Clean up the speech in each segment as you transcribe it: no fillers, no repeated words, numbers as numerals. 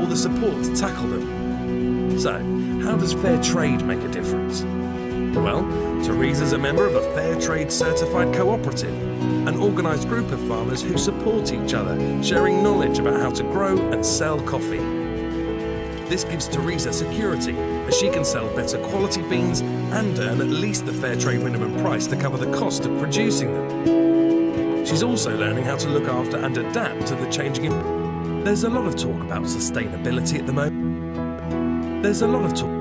the support to tackle them. So, how does fair trade make a difference? Well, Teresa's a member of a Fair Trade Certified Cooperative, an organised group of farmers who support each other, sharing knowledge about how to grow and sell coffee. This gives Teresa security, as she can sell better quality beans and earn at least the fair trade minimum price to cover the cost of producing them. She's also learning how to look after and adapt to the changing environment. There's a lot of talk about sustainability at the moment. There's a lot of talk.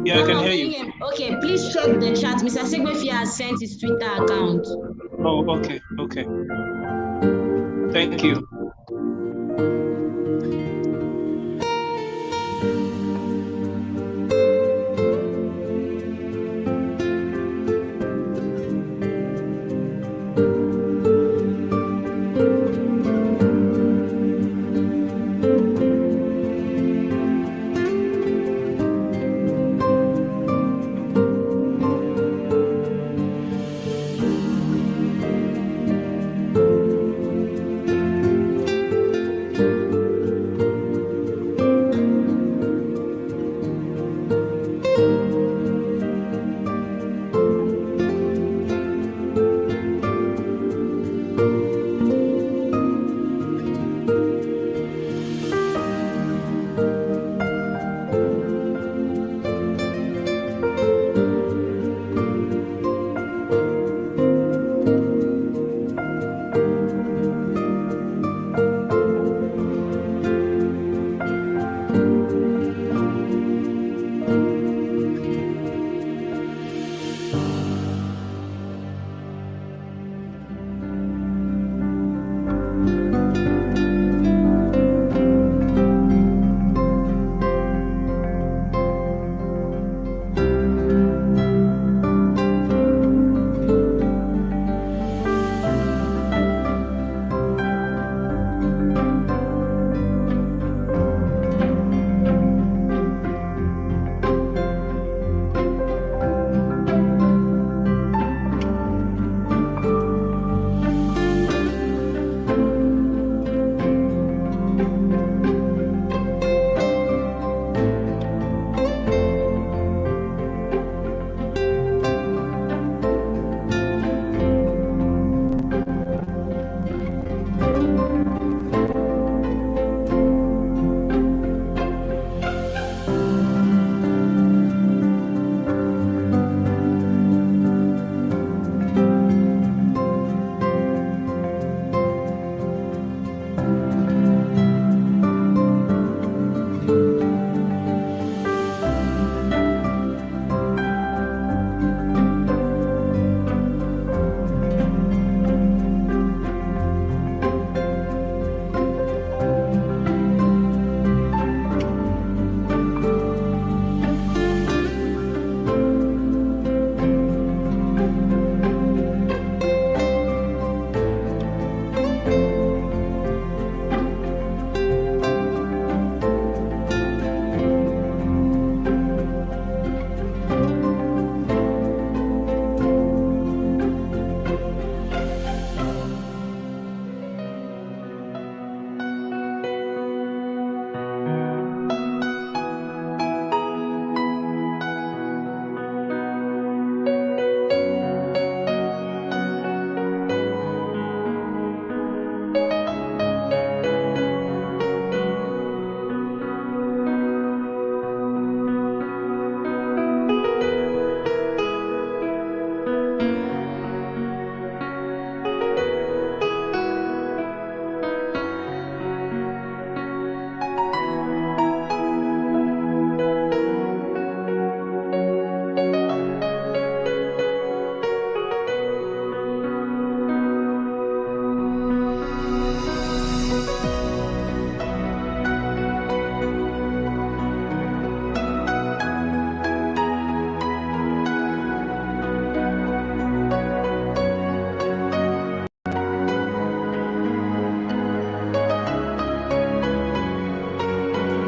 Yeah, I can hear you. Okay, please check the chat. Mr. Segbedzi has sent his Twitter account. Oh, okay. Thank you.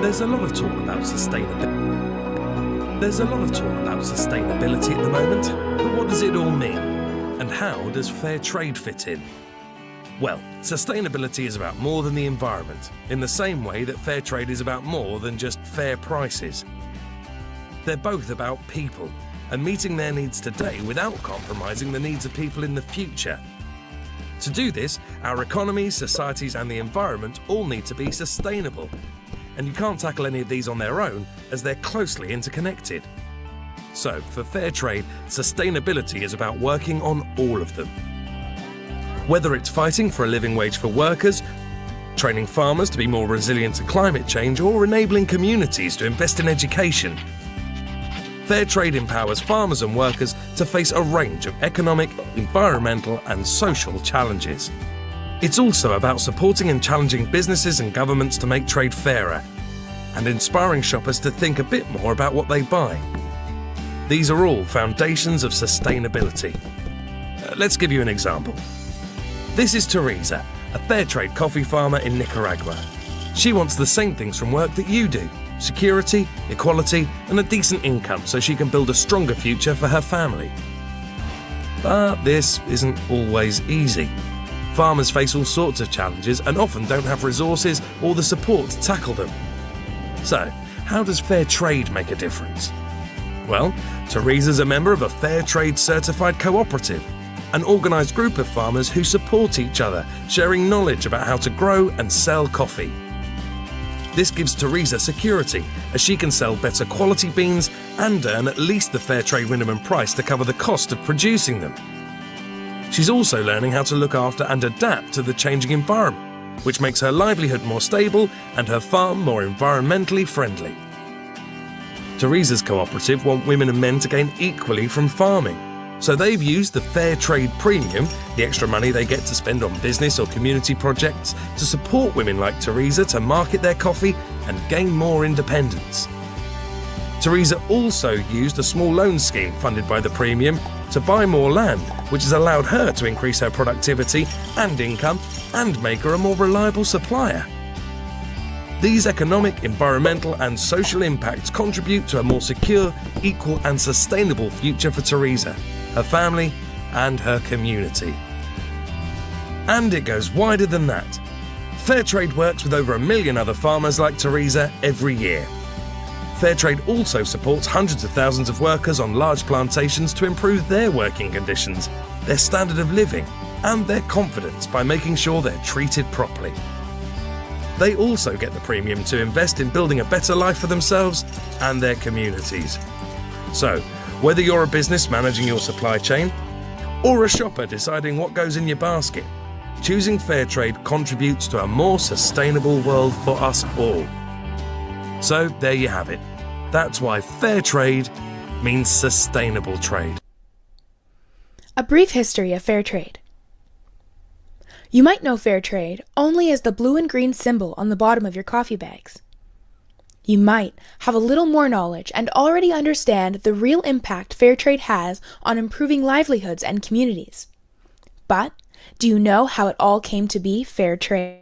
There's a lot of talk about sustainability. At the moment, but what does it all mean? And how does fair trade fit in? Well, sustainability is about more than the environment, in the same way that fair trade is about more than just fair prices. They're both about people, and meeting their needs today without compromising the needs of people in the future. To do this, our economies, societies and the environment all need to be sustainable. And you can't tackle any of these on their own, as they're closely interconnected. So, for fair trade, sustainability is about working on all of them. Whether it's fighting for a living wage for workers, training farmers to be more resilient to climate change, or enabling communities to invest in education, fair trade empowers farmers and workers to face a range of economic, environmental and social challenges. It's also about supporting and challenging businesses and governments to make trade fairer, and inspiring shoppers to think a bit more about what they buy. These are all foundations of sustainability. Let's give you an example. This is Teresa, a fair trade coffee farmer in Nicaragua. She wants the same things from work that you do: security, equality, and a decent income so she can build a stronger future for her family. But this isn't always easy. Farmers face all sorts of challenges and often don't have resources or the support to tackle them. So, how does fair trade make a difference? Well, Teresa's a member of a fair trade certified cooperative, an organised group of farmers who support each other, sharing knowledge about how to grow and sell coffee. This gives Teresa security, as she can sell better quality beans and earn at least the fair trade minimum price to cover the cost of producing them. She's also learning how to look after and adapt to the changing environment, which makes her livelihood more stable and her farm more environmentally friendly. Teresa's cooperative want women and men to gain equally from farming, so they've used the Fair Trade Premium, the extra money they get to spend on business or community projects, to support women like Teresa to market their coffee and gain more independence. Teresa also used a small loan scheme funded by the Premium to buy more land, which has allowed her to increase her productivity and income and make her a more reliable supplier. These economic, environmental and social impacts contribute to a more secure, equal and sustainable future for Teresa, her family and her community. And it goes wider than that. Fair Trade works with over 1 million other farmers like Teresa every year. Fair Trade also supports hundreds of thousands of workers on large plantations to improve their working conditions, their standard of living and their confidence by making sure they're treated properly. They also get the premium to invest in building a better life for themselves and their communities. So, whether you're a business managing your supply chain or a shopper deciding what goes in your basket, choosing fair trade contributes to a more sustainable world for us all. So there you have it. That's why fair trade means sustainable trade. A brief history of fair trade. You might know fair trade only as the blue and green symbol on the bottom of your coffee bags. You might have a little more knowledge and already understand the real impact fair trade has on improving livelihoods and communities. But do you know how it all came to be fair trade?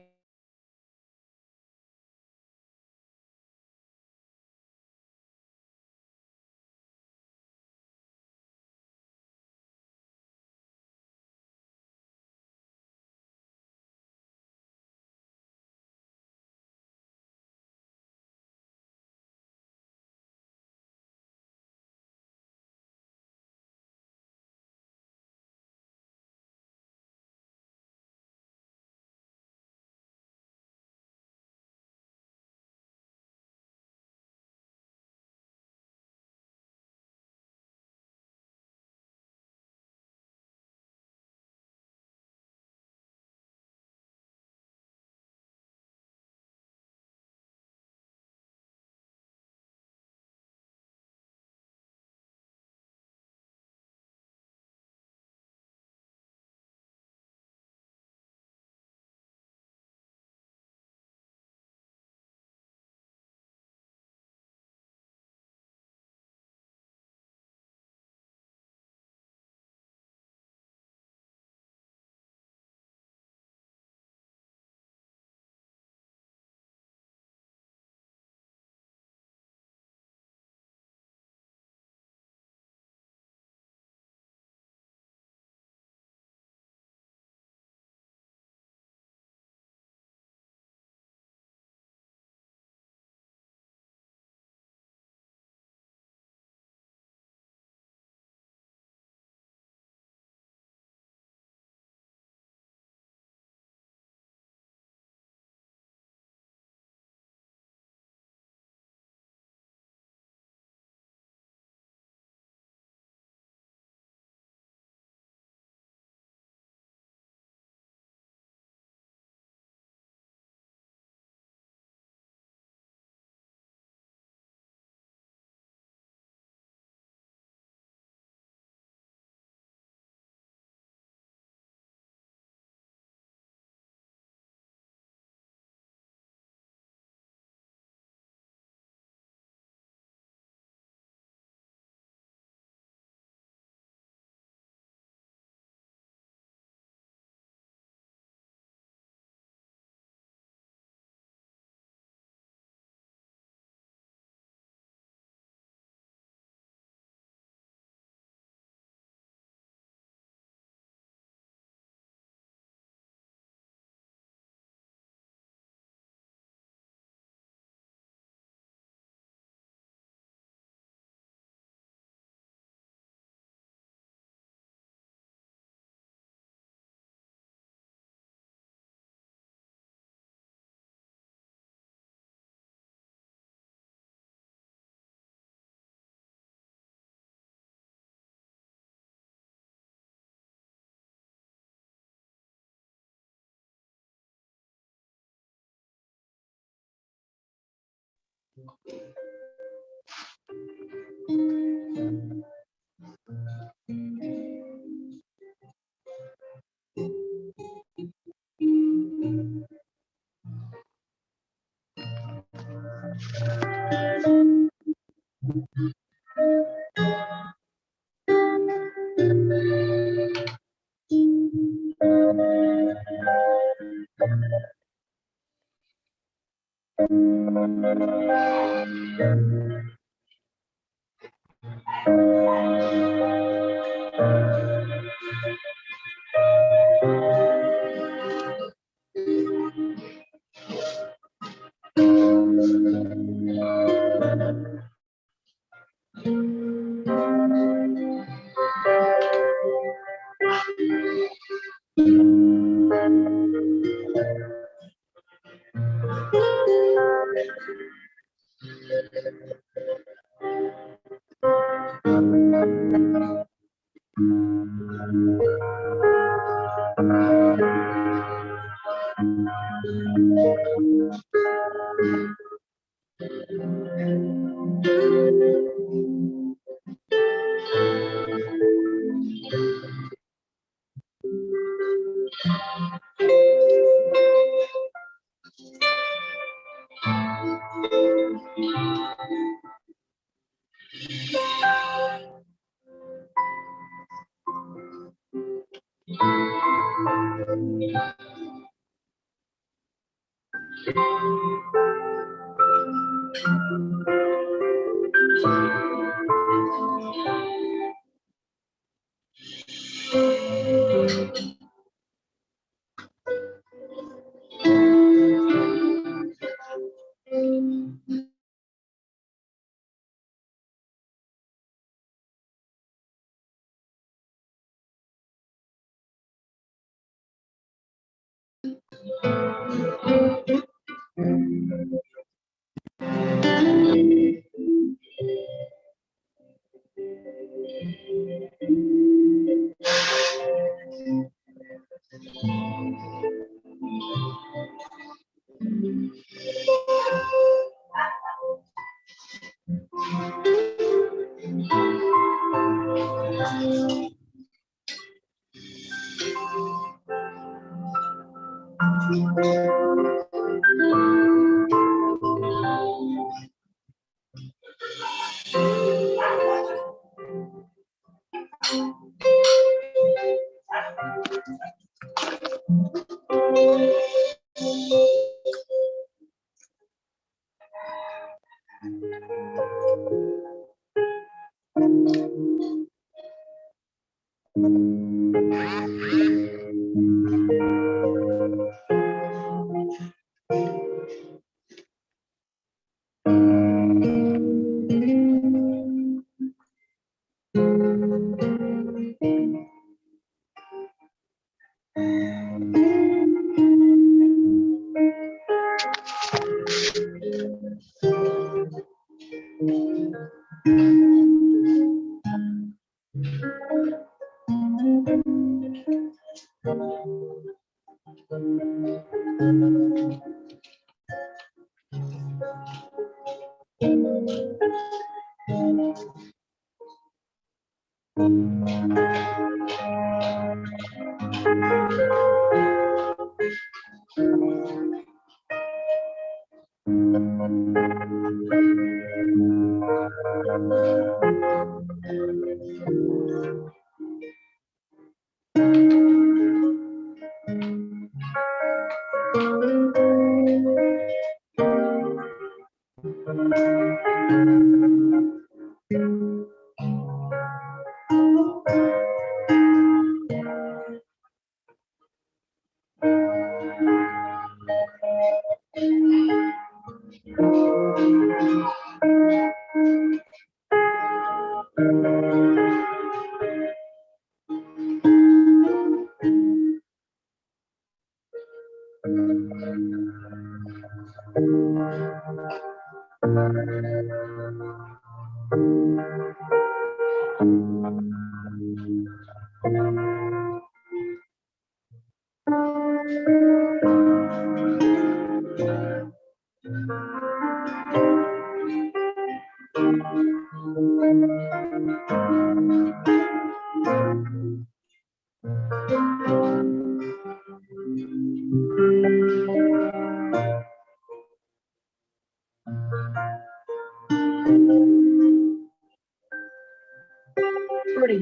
Hurting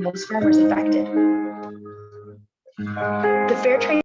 those farmers affected. The fair trade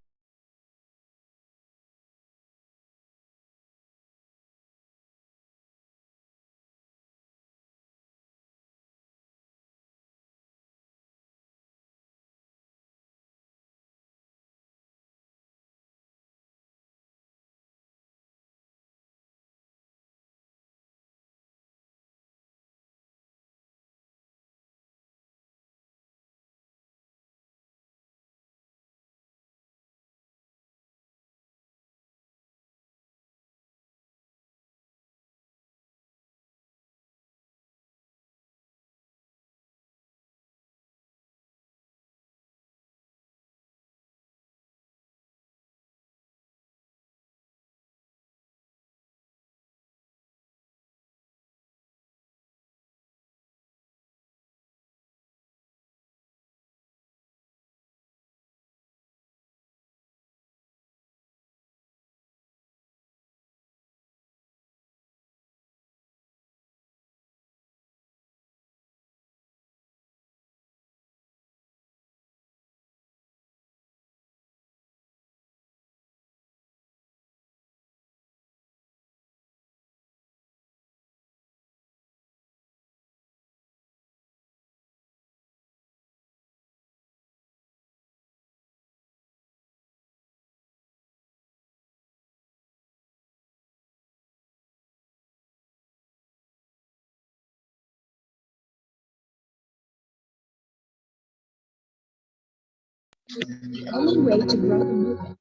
the only way to grow the movement would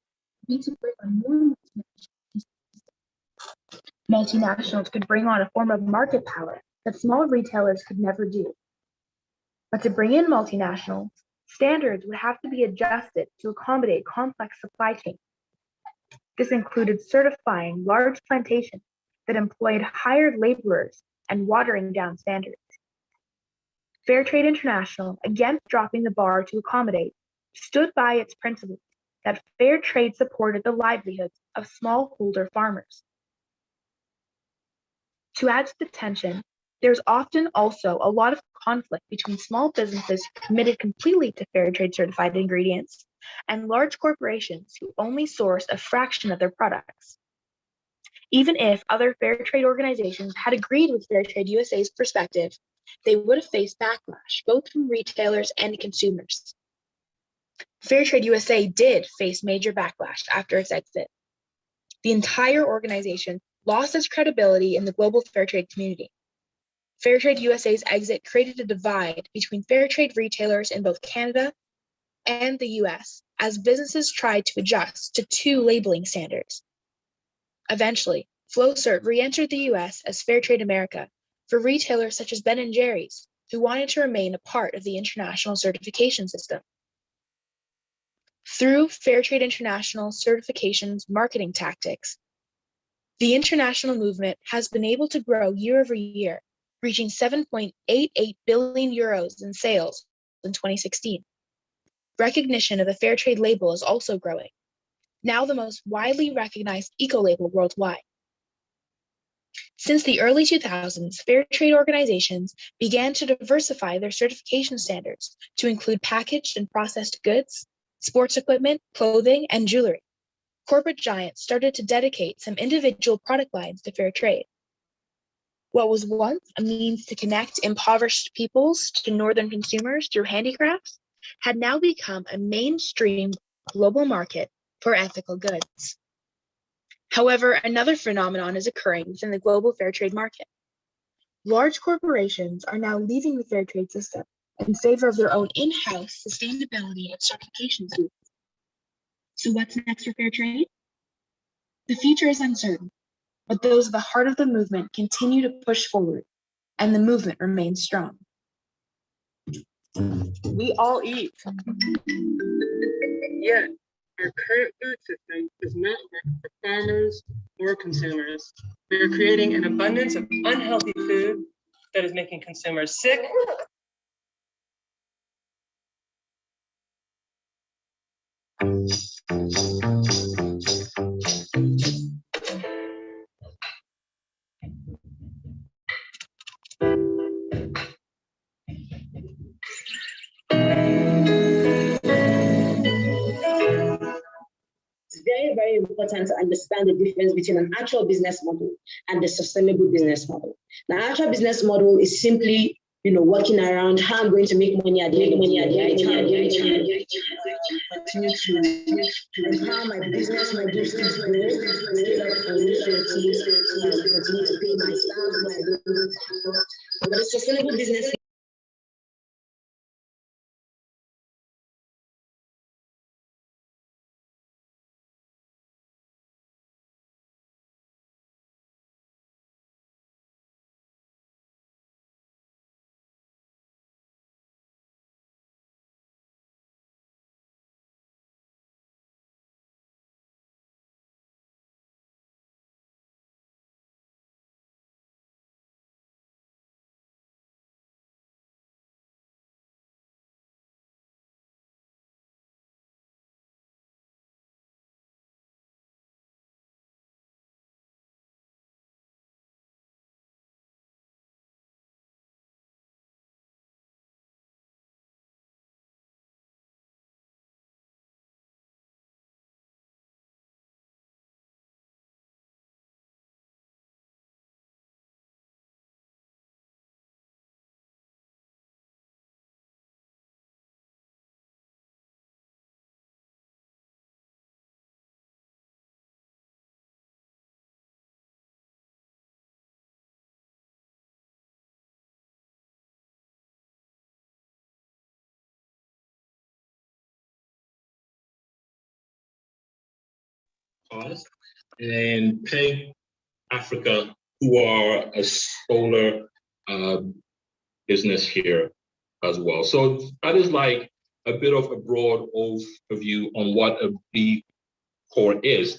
be to bring on more multinationals could bring on a form of market power that small retailers could never do. But to bring in multinationals, standards would have to be adjusted to accommodate complex supply chains. This included certifying large plantations that employed hired laborers and watering down standards. Fair Trade International, against dropping the bar to accommodate, stood by its principle that fair trade supported the livelihoods of smallholder farmers. To add to the tension, there's often also a lot of conflict between small businesses committed completely to fair trade certified ingredients and large corporations who only source a fraction of their products. Even if other fair trade organizations had agreed with Fair Trade USA's perspective, they would have faced backlash, both from retailers and consumers. Fair Trade USA did face major backlash after its exit. The entire organization lost its credibility in the global fair trade community. Fair Trade USA's exit created a divide between fair trade retailers in both Canada and the US as businesses tried to adjust to two labeling standards. Eventually, FlowCert re-entered the US as Fair Trade America for retailers such as Ben & Jerry's, who wanted to remain a part of the international certification system. Through Fair Trade International certification's marketing tactics, the international movement has been able to grow year over year, reaching 7.88 billion euros in sales in 2016. Recognition of the fair trade label is also growing, now the most widely recognized eco-label worldwide. Since the early 2000s, fair trade organizations began to diversify their certification standards to include packaged and processed goods, sports equipment, clothing, and jewelry. Corporate giants started to dedicate some individual product lines to fair trade. What was once a means to connect impoverished peoples to northern consumers through handicrafts had now become a mainstream global market for ethical goods. However, another phenomenon is occurring within the global fair trade market. Large corporations are now leaving the fair trade system in favor of their own in-house sustainability and certification tools. So what's next for fair trade? The future is uncertain, but those at the heart of the movement continue to push forward, and the movement remains strong. We all eat. Yet, our current food system does not work for farmers or consumers. We are creating an abundance of unhealthy food that is making consumers sick. It's very, very important to understand the difference between an actual business model and the sustainable business model. The actual business model is simply, working around how I'm going to make money at the end of the year, continue to empower my business, my business grow, scale up my initiatives, continue to pay my staff, but a sustainable business. And Peg Africa, who are a solar business here as well. So that is like a bit of a broad overview on what a B Corp is.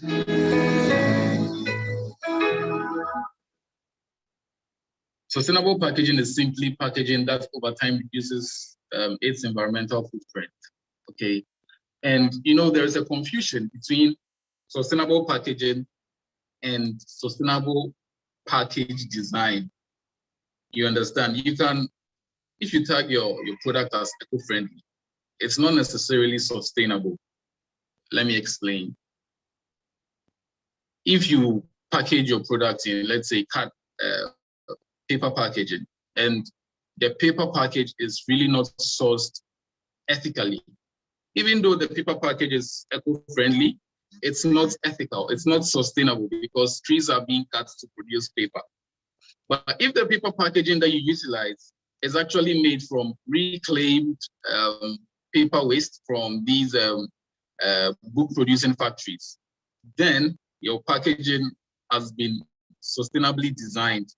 Sustainable packaging is simply packaging that over time reduces its environmental footprint. Okay, and there's a confusion between sustainable packaging and sustainable package design. You understand? You can, if you tag your product as eco-friendly, it's not necessarily sustainable. Let me explain. If you package your product in, let's say, paper packaging, and the paper package is really not sourced ethically, even though the paper package is eco-friendly, it's not ethical, it's not sustainable because trees are being cut to produce paper. But if the paper packaging that you utilize is actually made from reclaimed paper waste from these book producing factories, then your packaging has been sustainably designed.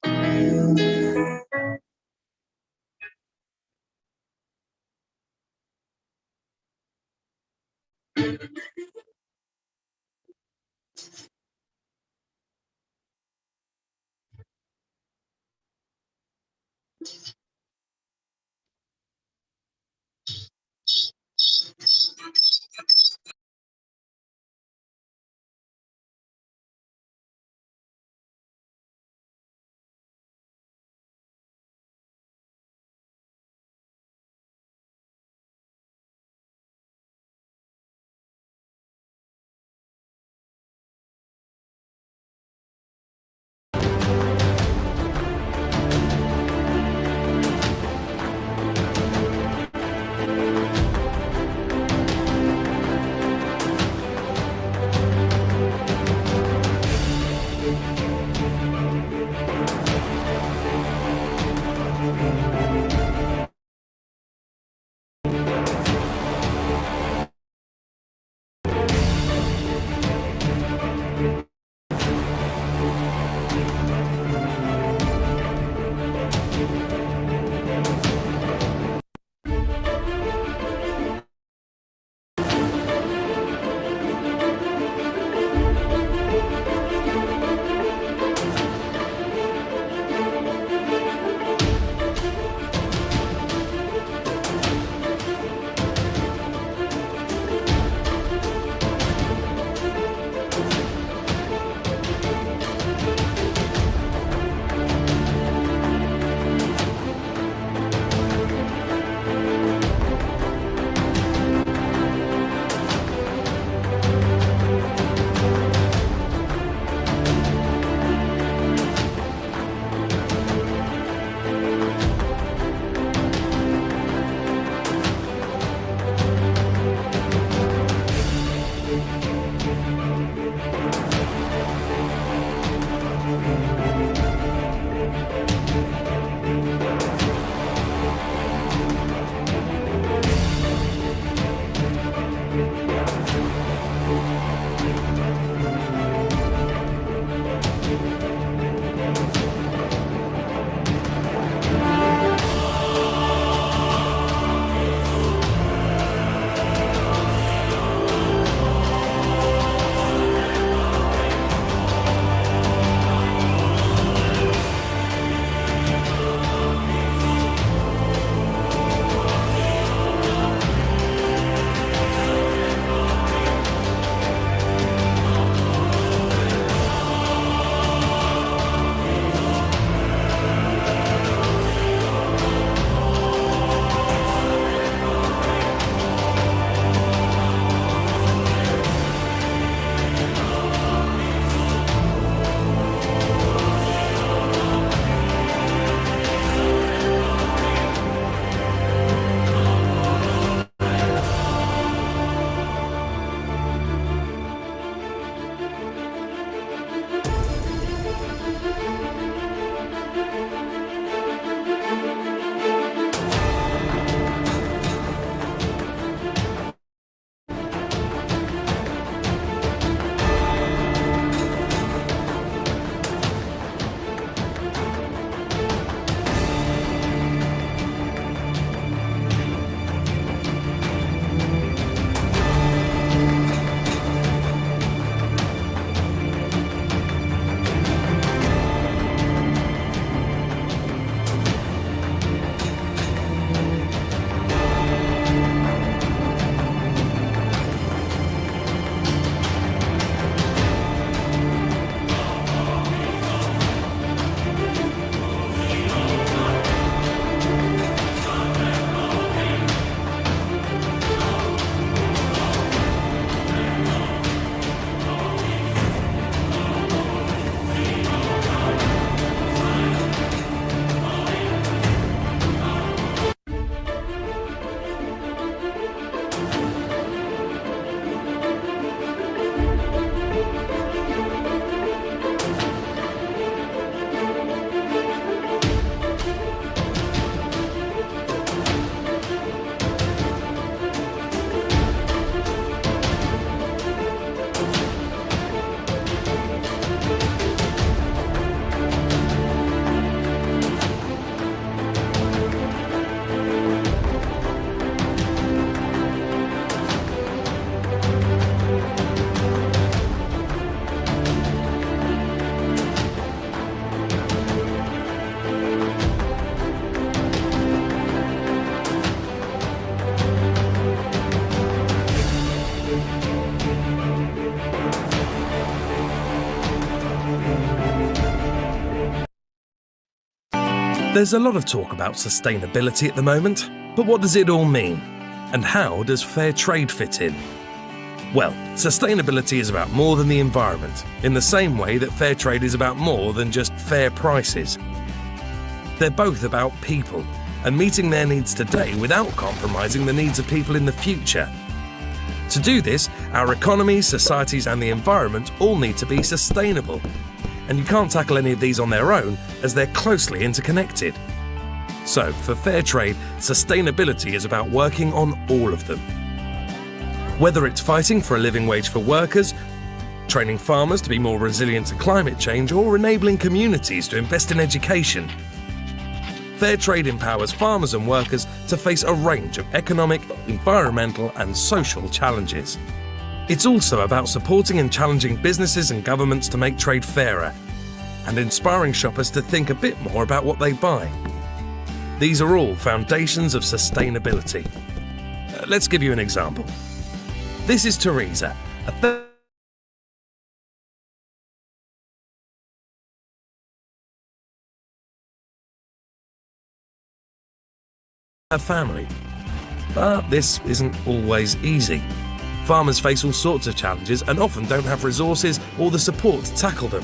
There's a lot of talk about sustainability at the moment, but what does it all mean? And how does fair trade fit in? Well, sustainability is about more than the environment, in the same way that fair trade is about more than just fair prices. They're both about people, and meeting their needs today without compromising the needs of people in the future. To do this, our economies, societies and the environment all need to be sustainable. And you can't tackle any of these on their own, as they're closely interconnected. So, for fair trade, sustainability is about working on all of them. Whether it's fighting for a living wage for workers, training farmers to be more resilient to climate change, or enabling communities to invest in education, fair trade empowers farmers and workers to face a range of economic, environmental and social challenges. It's also about supporting and challenging businesses and governments to make trade fairer, and inspiring shoppers to think a bit more about what they buy. These are all foundations of sustainability. Let's give you an example. This is Teresa, a family. But this isn't always easy. Farmers face all sorts of challenges and often don't have resources or the support to tackle them.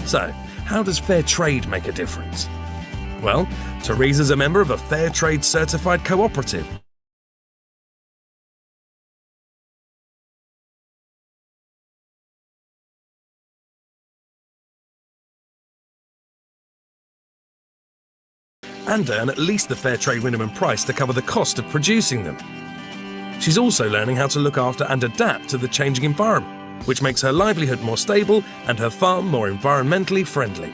So, how does fair trade make a difference? Well, Teresa's a member of a fair trade certified cooperative. And earn at least the fair trade minimum price to cover the cost of producing them. She's also learning how to look after and adapt to the changing environment, which makes her livelihood more stable and her farm more environmentally friendly.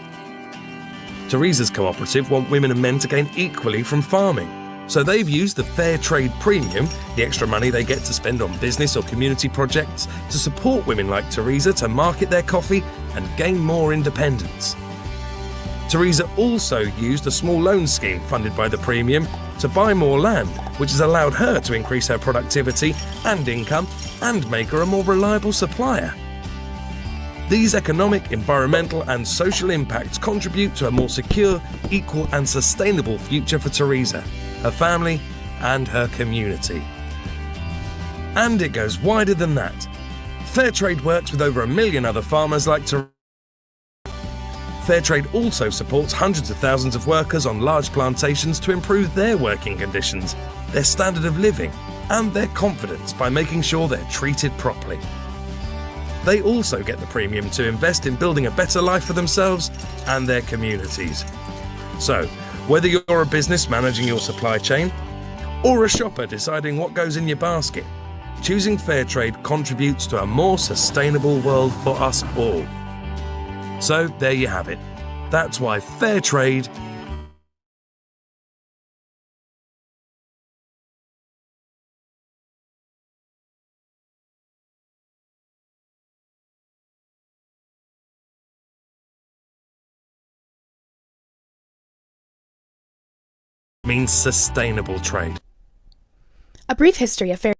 Teresa's cooperative want women and men to gain equally from farming, so they've used the fair trade premium, the extra money they get to spend on business or community projects, to support women like Teresa to market their coffee and gain more independence. Teresa also used a small loan scheme funded by the premium to buy more land, which has allowed her to increase her productivity and income and make her a more reliable supplier. These economic, environmental and social impacts contribute to a more secure, equal and sustainable future for Teresa, her family and her community. And it goes wider than that. Fair trade works with over 1 million other farmers like Teresa. Fair trade also supports hundreds of thousands of workers on large plantations to improve their working conditions, their standard of living, and their confidence by making sure they're treated properly. They also get the premium to invest in building a better life for themselves and their communities. So, whether you're a business managing your supply chain or a shopper deciding what goes in your basket, choosing fair trade contributes to a more sustainable world for us all. So there you have it. That's why fair trade means sustainable trade. A brief history of fair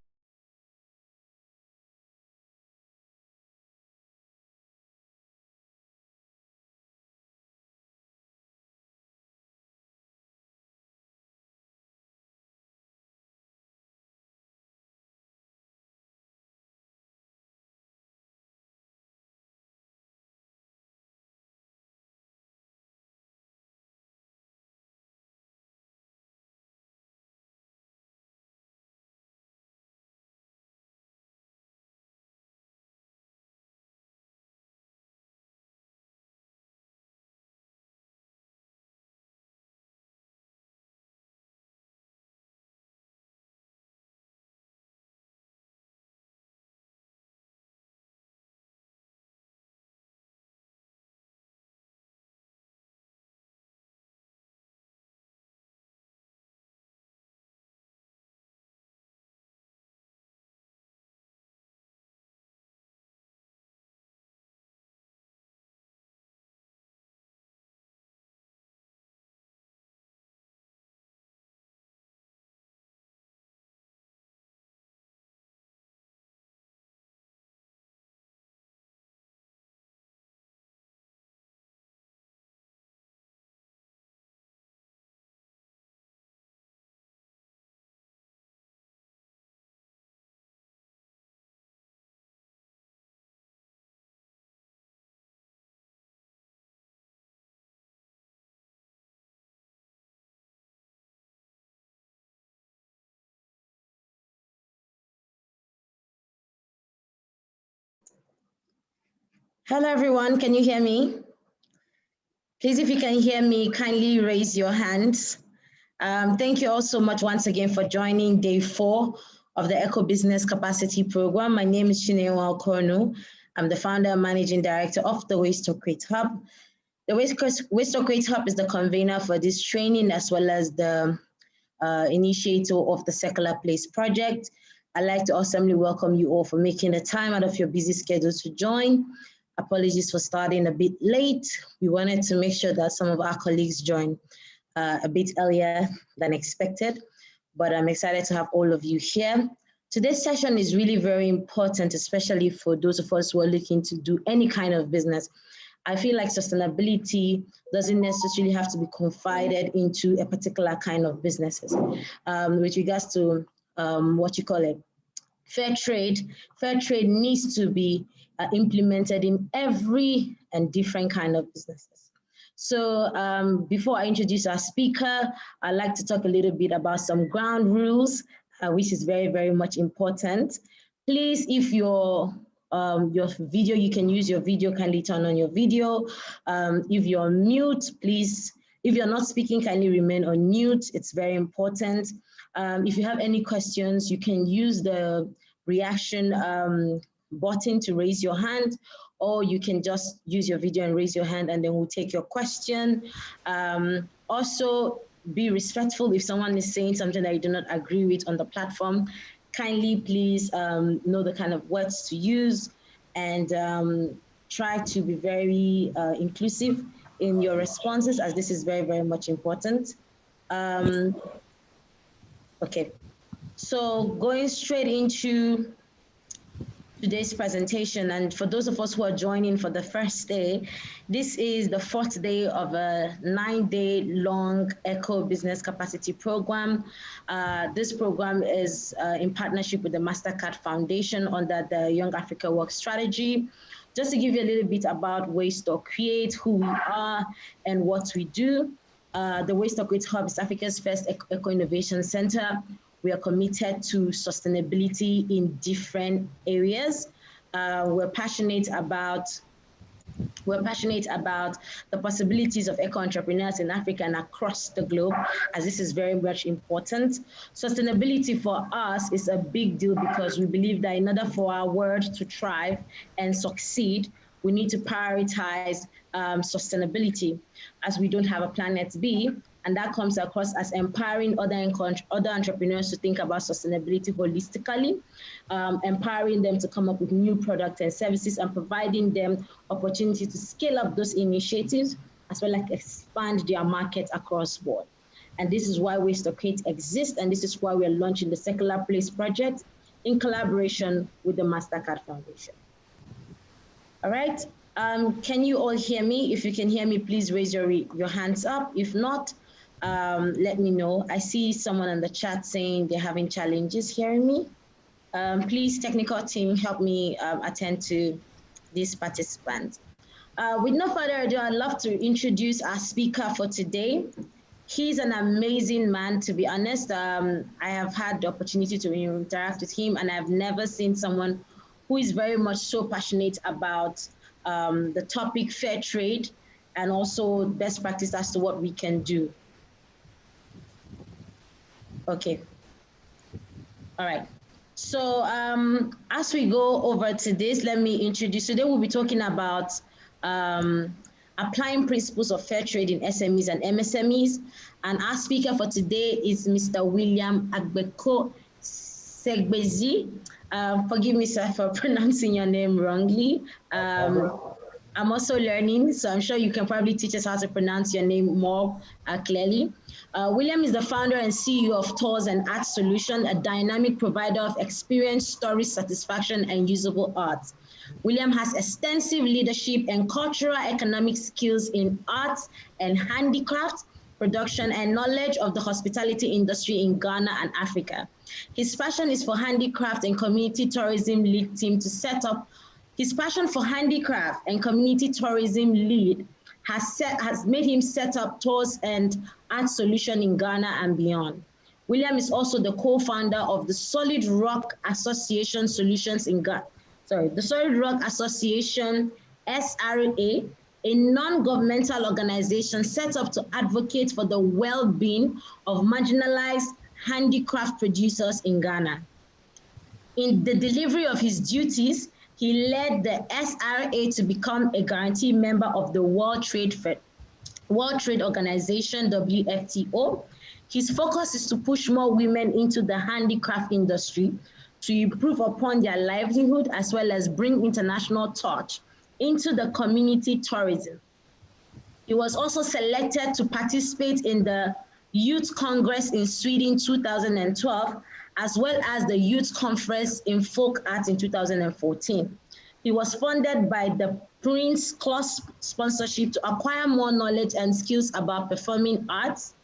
Hello, everyone. Can you hear me? Please, if you can hear me, kindly raise your hands. Thank you all so much once again for joining day 4 of the Eco Business Capacity Program. My name is Chinenwa Okornu. I'm the founder and managing director of the Waste to Create Hub. The Waste to Create Hub is the convener for this training as well as the initiator of the Circular Place project. I'd like to awesomely welcome you all for making the time out of your busy schedule to join. Apologies for starting a bit late. We wanted to make sure that some of our colleagues join a bit earlier than expected, but I'm excited to have all of you here. Today's session is really very important, especially for those of us who are looking to do any kind of business. I feel like sustainability doesn't necessarily have to be confided into a particular kind of businesses. With regards to what you call it, fair trade needs to be implemented in every and different kind of businesses. So before I introduce our speaker, I'd like to talk a little bit about some ground rules, which is very, very much important. Please, if your video, you can use your video, kindly turn on your video. If you're on mute, please, if you're not speaking, kindly remain on mute. It's very important. If you have any questions, you can use the reaction button to raise your hand, or you can just use your video and raise your hand, and then we'll take your question. Also, be respectful if someone is saying something that you do not agree with on the platform. Kindly, please know the kind of words to use, and try to be very inclusive in your responses, as this is very, very much important. Okay, so going straight into today's presentation, and for those of us who are joining for the first day, this is the 4th day of a 9-day long Eco Business Capacity Program. This program is in partnership with the MasterCard Foundation under the Young Africa Work Strategy. Just to give you a little bit about Waste to Create, who we are and what we do. The Waste to Create Hub is Africa's first Eco Innovation Center. We are committed to sustainability in different areas. We're passionate about the possibilities of eco-entrepreneurs in Africa and across the globe, as this is very much important. Sustainability for us is a big deal because we believe that in order for our world to thrive and succeed, we need to prioritize sustainability, as we don't have a planet B. And that comes across as empowering other entrepreneurs to think about sustainability holistically, empowering them to come up with new products and services, and providing them opportunity to scale up those initiatives, as well as expand their market across board. And this is why Waste to Create exists, and this is why we're launching the Circular Place project in collaboration with the MasterCard Foundation. All right, can you all hear me? If you can hear me, please raise your hands up. If not, let me know. I see someone in the chat saying they're having challenges hearing me. Please, technical team, help me attend to these participants. With no further ado, I'd love to introduce our speaker for today. He's an amazing man, to be honest. I have had the opportunity to interact with him, and I've never seen someone who is very much so passionate about the topic fair trade and also best practice as to what we can do. Okay. All right. So as we go over to this, let me introduce. Today we'll be talking about applying principles of fair trade in SMEs and MSMEs. And our speaker for today is Mr. William Agbeko Segbedzi. Forgive me, sir, for pronouncing your name wrongly. I'm also learning, so I'm sure you can probably teach us how to pronounce your name more clearly. William is the founder and CEO of Tours and Art Solution, a dynamic provider of experience, story, satisfaction, and usable art. William has extensive leadership and cultural economic skills in arts and handicraft, production, and knowledge of the hospitality industry in Ghana and Africa. His passion is for handicraft and community tourism lead team to set up. His passion for handicraft and community tourism lead has made him set up Tours and Art Solution in Ghana and beyond. William is also the co-founder of the Solid Rock Association Solutions in Ghana. The Solid Rock Association SRA, a non-governmental organization set up to advocate for the well-being of marginalized handicraft producers in Ghana. In the delivery of his duties, he led the SRA to become a guarantee member of the World Trade Organization, WFTO. His focus is to push more women into the handicraft industry to improve upon their livelihood as well as bring international touch into the community tourism. He was also selected to participate in the Youth Congress in Sweden 2012, as well as the Youth Conference in Folk Art in 2014. He was funded by the Prince Claus sponsorship to acquire more knowledge and skills about performing arts.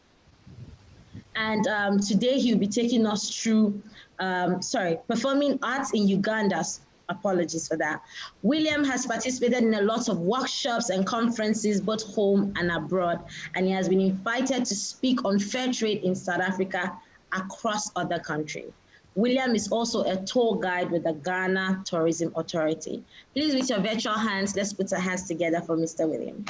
And today he'll be taking us through, performing arts in Uganda. Apologies for that. William has participated in a lot of workshops and conferences, both home and abroad, and he has been invited to speak on fair trade in South Africa across other countries. William is also a tour guide with the Ghana Tourism Authority. Please, with your virtual hands, let's put our hands together for Mr. William.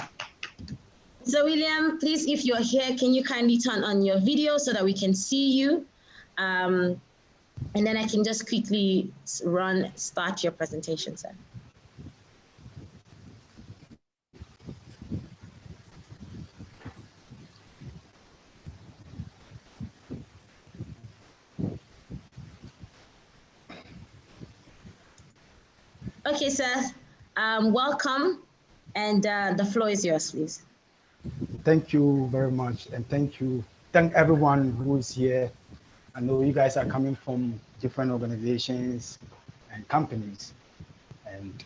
So William, please, if you're here, can you kindly turn on your video so that we can see you? And then I can just quickly start your presentation, sir. Okay, sir, welcome, and the floor is yours, please. Thank you very much, and thank everyone who is here. I know you guys are coming from different organizations and companies, and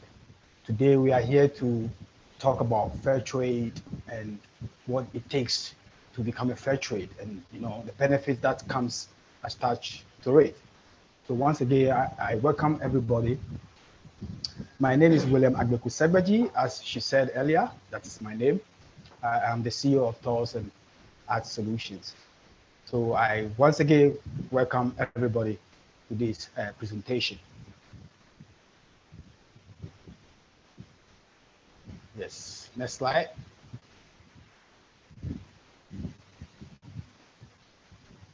today we are here to talk about fair trade and what it takes to become a fair trade, and the benefit that comes attached to it. So once again, I welcome everybody. My name is William Agbeko Segbedzi, as she said earlier. That is my name. I am the CEO of Tours and Art Solutions. So I once again welcome everybody to this presentation. Yes, next slide.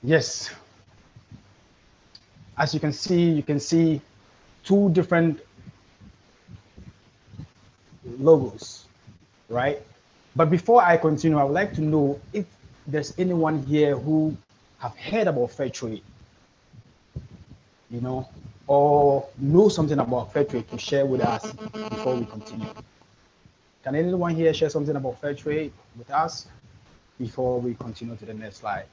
Yes, as you can see two different logos, right? But before I continue, I would like to know if there's anyone here who have heard about fair trade, or know something about fair trade to share with us before we continue. Can anyone here share something about fair trade with us before we continue to the next slide?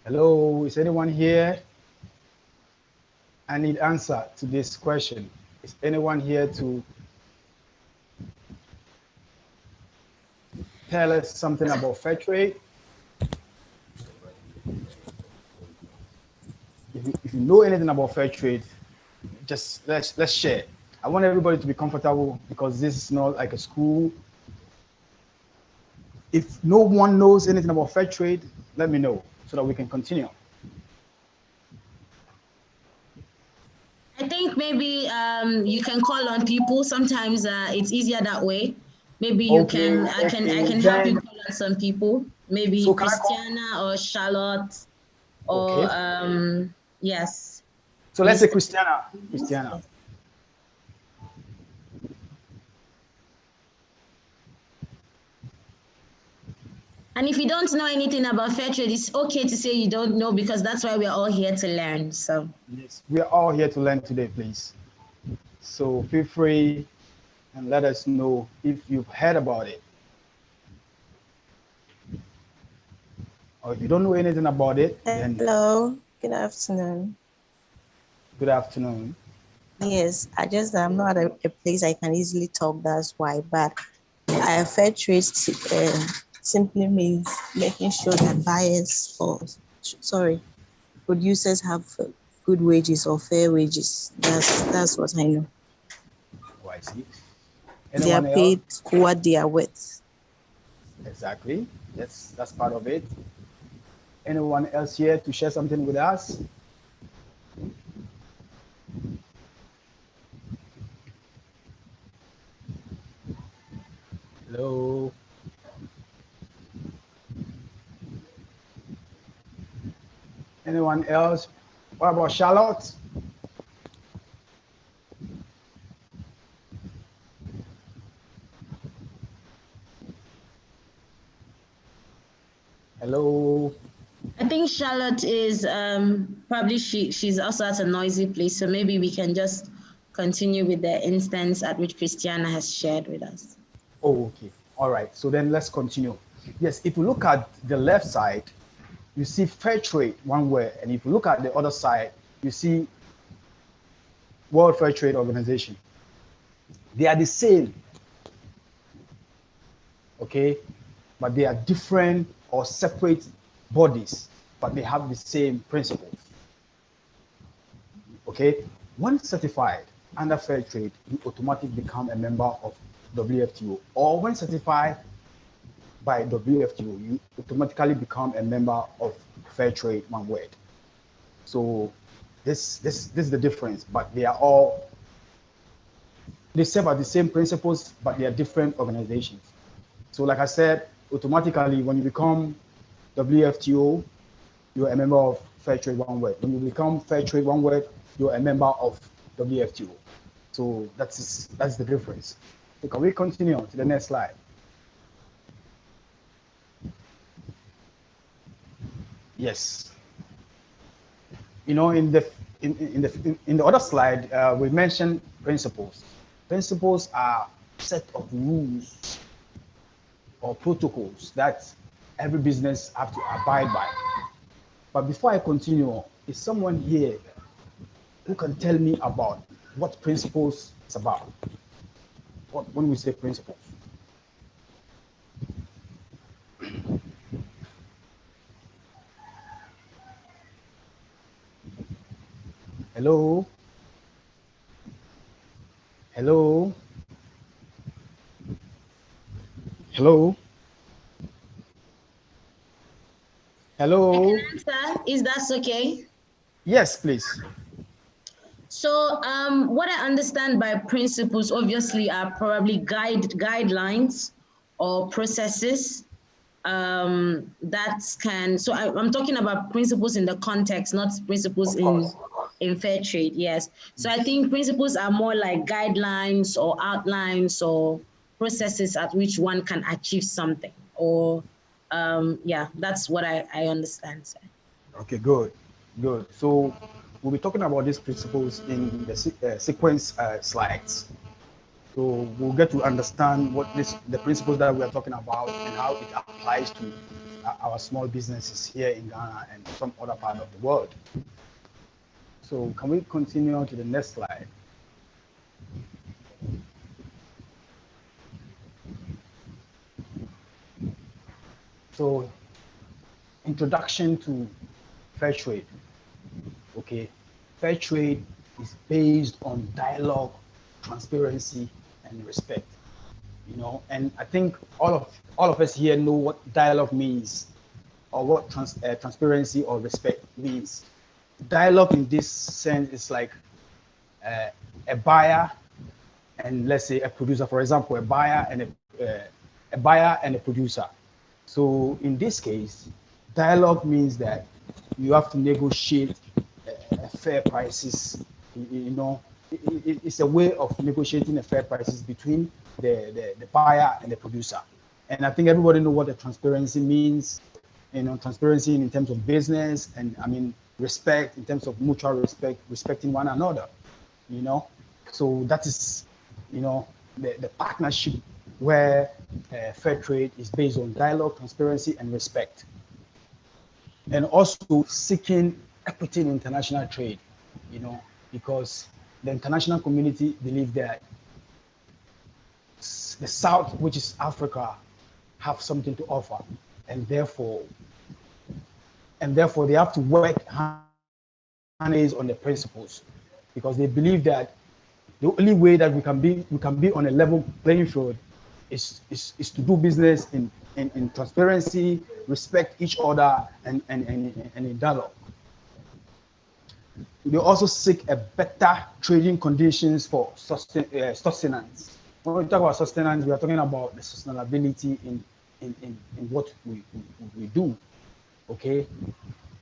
Hello, is anyone here? I need answer to this question. Is anyone here to tell us something about fair trade? If you know anything about fair trade, just let's share. I want everybody to be comfortable because this is not like a school. If no one knows anything about fair trade, let me know so that we can continue. I think maybe you can call on people. Sometimes it's easier that way. Maybe you can. I can help you call on some people. Maybe so Christiana or Charlotte, or yes. So let's say Christiana. And if you don't know anything about fair trade, it's okay to say you don't know, because that's why we're all here to learn. So yes, we are all here to learn today, please. So feel free and let us know if you've heard about it. Or if you don't know anything about it, then... Hello, good afternoon. Good afternoon. Yes, I'm not at a place I can easily talk, that's why. But fair trade simply means making sure that producers have good wages or fair wages. That's what I know. Oh, I see. They are paid what they are worth. Exactly. That's part of it. Anyone else here to share something with us? Anyone else? What about Charlotte? Hello. I think Charlotte is probably she's also at a noisy place, so maybe we can just continue with the instance at which Christiana has shared with us. Oh, okay. All right. So then let's continue. Yes, if you look at the left side, you see fair trade, one word. And if you look at the other side, you see World Fair Trade Organization. They are the same, okay? But they are different or separate bodies, but they have the same principles, okay? When certified under fair trade, you automatically become a member of WFTO, or when certified by WFTO, you automatically become a member of fair trade, one word. So this is the difference, but they serve as the same principles, but they are different organizations. So like I said, automatically when you become WFTO, you're a member of fair trade, one word. When you become fair trade, one word, you're a member of WFTO. So that's the difference. So can we continue on to the next slide? Yes. You know, in the other slide, we mentioned principles. Principles are a set of rules or protocols that every business have to abide by. But before I continue, is someone here who can tell me about what principles is about? When we say principles? Hello? Hello? Hello? Hello? I can answer. Is that okay? Yes, please. So what I understand by principles obviously are probably guidelines or processes that can, so I'm talking about principles in the context, not principles in fair trade, yes. So I think principles are more like guidelines or outlines or processes at which one can achieve something, or yeah, that's what I understand. So. Okay, good. So we'll be talking about these principles in the sequence slides. So we'll get to understand what the principles that we are talking about and how it applies to our small businesses here in Ghana and some other part of the world. So can we continue on to the next slide? So introduction to fair trade. Okay, fair trade is based on dialogue, transparency, and respect. You know, and I think all of us here know what dialogue means, or what transparency or respect means. Dialogue in this sense is like a buyer and, let's say, a producer. For example, a buyer and a producer. So in this case, dialogue means that you have to negotiate fair prices. You know, it's a way of negotiating a fair prices between the buyer and the producer. And I think everybody know what the transparency means. You know, transparency in terms of business, and I mean respect in terms of mutual respect, respecting one another. You know, so that is, you know, the partnership where fair trade is based on dialogue, transparency, and respect, and also seeking equity in international trade. You know, because the international community believe that the South, which is Africa, have something to offer, and therefore they have to work hand on the principles, because they believe that the only way that we can be on a level playing field is to do business in transparency, respect each other, and in dialogue. They also seek a better trading conditions for sustenance. When we talk about sustenance, we are talking about the sustainability in what we do. Okay,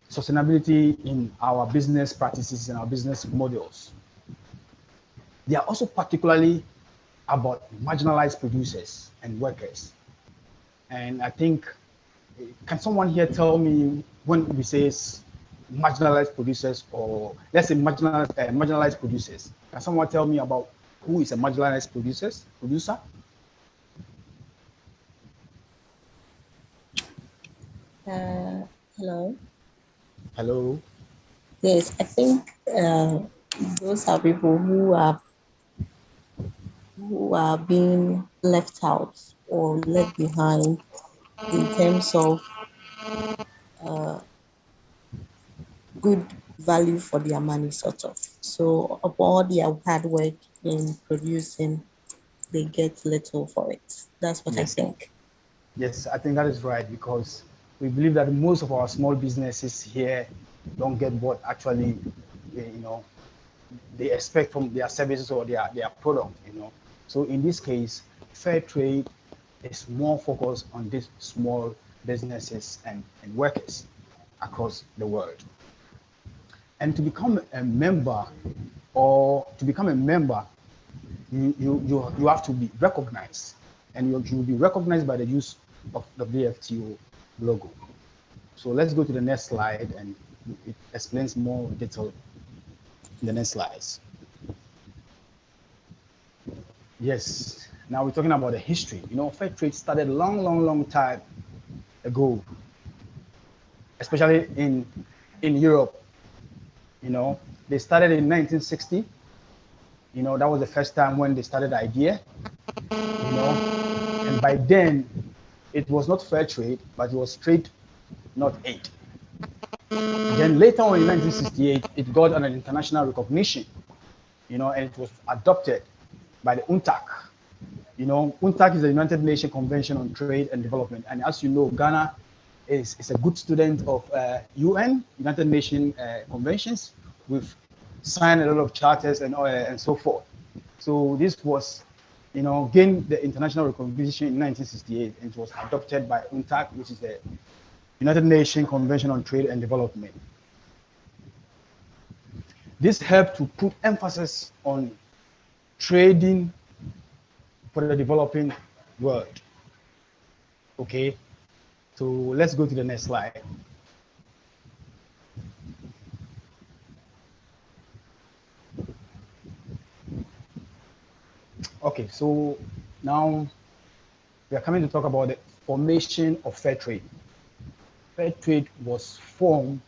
sustainability in our business practices and our business models. They are also particularly about marginalized producers and workers. And I think, can someone here tell me when we say marginalized producers, or let's say marginalized producers? Can someone tell me about who is a marginalized producer? Hello. Hello. Yes, I think those are people who are being left out or left behind in terms of good value for their money, sort of. So, of all their hard work in producing, they get little for it. That's what I think. Yes, I think that is right, because we believe that most of our small businesses here don't get what actually, they expect from their services or their product. So in this case, fair trade is more focused on these small businesses and workers across the world. And to become a member, you have to be recognized, and you'll be recognized by the use of the WFTO logo. So let's go to the next slide, and it explains more detail in the next slides. Yes, now we're talking about the history. Fair trade started long time ago, especially in Europe. They started in 1960. That was the first time when they started the idea. And by then it was not fair trade, but it was trade, not aid. Then later on in 1968, it got an international recognition, and it was adopted by the UNTAC. UNTAC is the United Nations Convention on Trade and Development. And as you know, Ghana is a good student of UN, United Nations conventions. We've signed a lot of charters and so forth. So this was, gained the international recognition in 1968, and it was adopted by UNTAC, which is the United Nations Convention on Trade and Development. This helped to put emphasis on trading for the developing world. Okay, so let's go to the next slide. Okay, so now we are coming to talk about the formation of fair trade. Fair trade was formed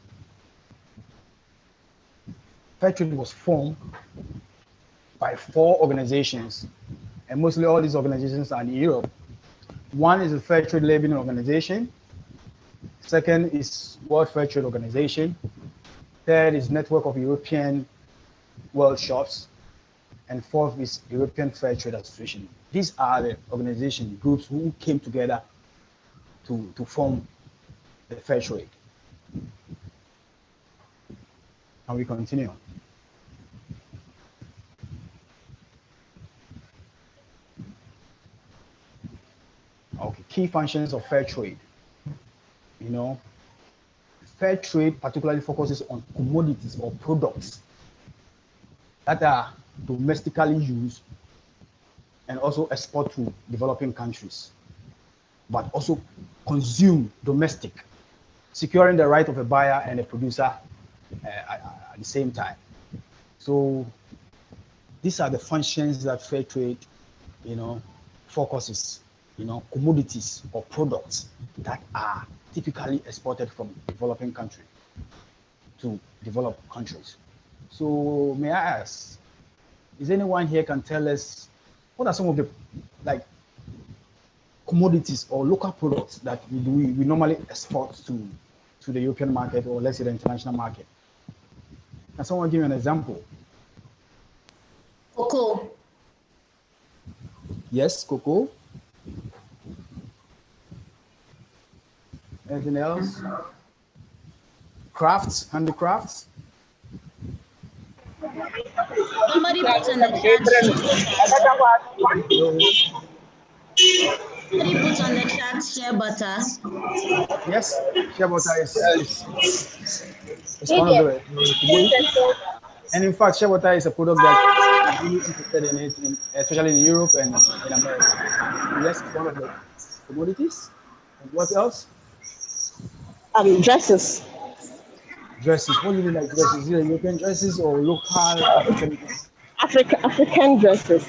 by 4 organizations, and mostly all these organizations are in Europe. One is the Fair Trade Labeling Organization. Second is World Fair Trade Organization. Third is Network of European World Shops. And fourth is European Fair Trade Association. These are the organization groups who came together to form the fair trade. And we continue. Okay, key functions of fair trade. Fair trade particularly focuses on commodities or products that are domestically used and also export to developing countries, but also consume domestic, securing the right of a buyer and a producer at the same time. So these are the functions that fair trade, focuses, commodities or products that are typically exported from developing countries to developed countries. So may I ask, is anyone here can tell us what are some of the commodities or local products that we normally export to the European market, or let's say the international market? Can someone give me an example? Cocoa. Yes, cocoa. Anything else? Crafts, handicrafts. Somebody put on the chat shea butter. Yes, shea butter is It's one of the commodities. And in fact, shea butter is a product that is really interested in it, especially in Europe and in America. So yes, it's one of the commodities. And what else? Dresses. Dresses. What do you mean like dresses? Is it European dresses or local African dresses? African dresses.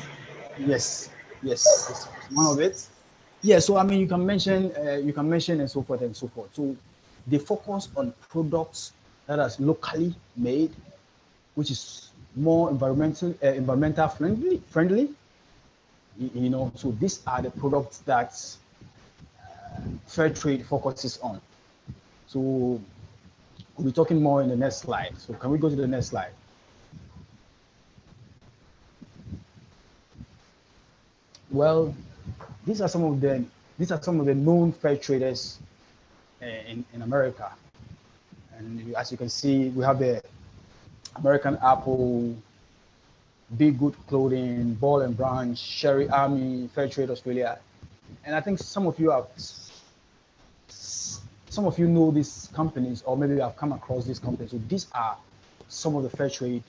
Yes, yes, it's one of it. Yeah, so I mean, you can mention and so forth and so forth. So they focus on products that are locally made, which is more environmental friendly. You know, so these are the products that fair trade focuses on. So we'll be talking more in the next slide. So can we go to the next slide? Well, these are some of the known fair traders in America. And as you can see, we have the American Apple, Big Good Clothing, Ball and Branch, Sherry Army, Fair Trade Australia. And I think some of you know these companies, or maybe have come across these companies. So these are some of the fair trade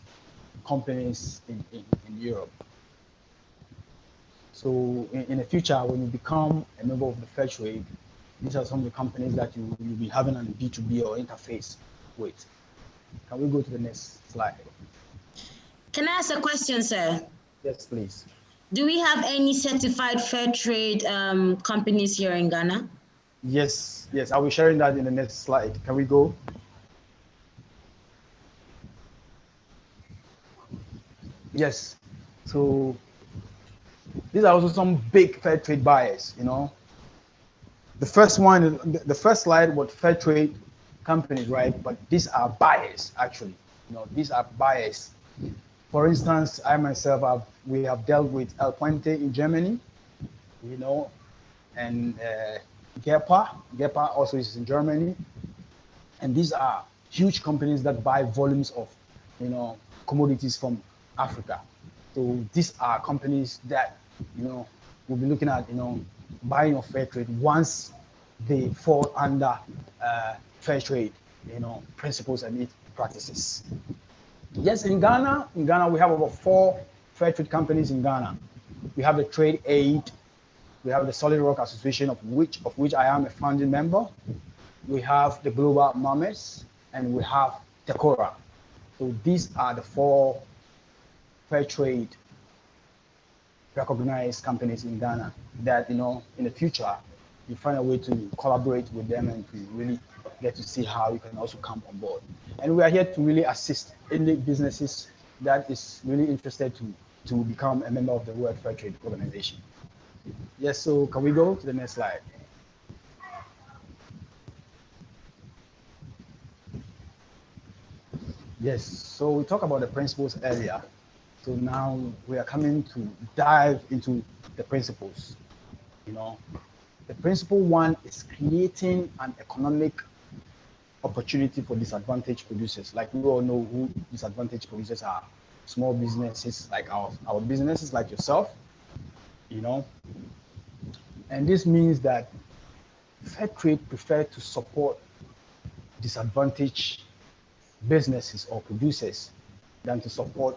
companies in Europe. So in the future, when you become a member of the fair trade, these are some of the companies that you'll be having a B2B or interface with. Can we go to the next slide? Can I ask a question, sir? Yes, please. Do we have any certified fair trade companies here in Ghana? Yes, I'll be sharing that in the next slide. Can we go? Yes. So these are also some big fair trade buyers, you know. The first slide was fair trade companies, right? But these are buyers, actually. You know, these are buyers. For instance, I myself we have dealt with El Puente in Germany, you know, and Gepa also is in Germany. And these are huge companies that buy volumes of, you know, commodities from Africa. So these are companies that, you know, we'll be looking at, you know, buying of fair trade once they fall under fair trade, you know, principles and practices. Yes, in Ghana, we have about 4 fair trade companies in Ghana. We have the Trade Aid, we have the Solid Rock Association, of which I am a founding member. We have the Global Mames, and we have Tecora. So these are the 4 fair trade recognized companies in Ghana that, you know, in the future, you find a way to collaborate with them and to really get to see how you can also come on board. And we are here to really assist any businesses that is really interested to become a member of the World Fair Trade Organization. Yes, so can we go to the next slide? Yes, so we talked about the principles earlier. So now we are coming to dive into the principles. You know, the principle 1 is creating an economic opportunity for disadvantaged producers. Like we all know who disadvantaged producers are. Small businesses like our businesses like yourself, you know. And this means that fair trade prefer to support disadvantaged businesses or producers than to support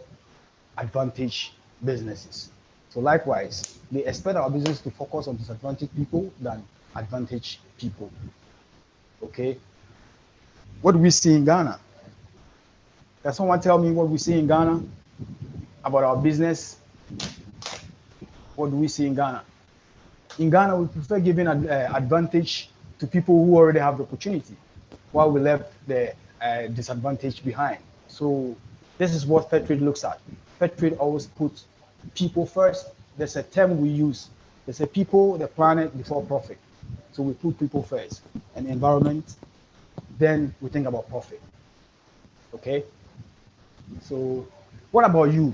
advantaged businesses. So likewise, they expect our business to focus on disadvantaged people than advantaged people. Okay. What do we see in Ghana? Can someone tell me what we see in Ghana about our business? What do we see in Ghana? In Ghana, we prefer giving advantage to people who already have the opportunity, while we left the disadvantage behind. So this is what fair trade looks at. Fair trade always puts people first. There's a term we use. They say people, the planet before profit. So we put people first and environment, then we think about profit. Okay? So what about you?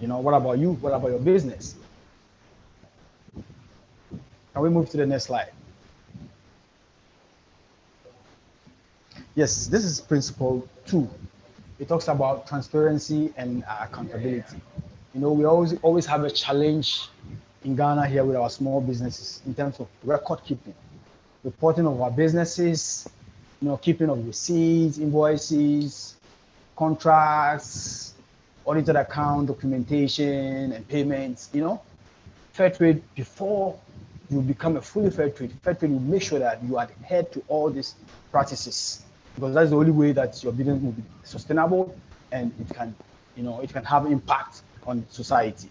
You know, what about you? What about your business? Can we move to the next slide? Yes, this is principle 2. It talks about transparency and accountability. You know, we always have a challenge in Ghana here with our small businesses in terms of record keeping, reporting of our businesses, keeping of receipts, invoices, contracts, audited account documentation and payments. Fair trade, before you become a fully fair trade will make sure that you adhere to all these practices, because that's the only way that your business will be sustainable and it can have impact on society.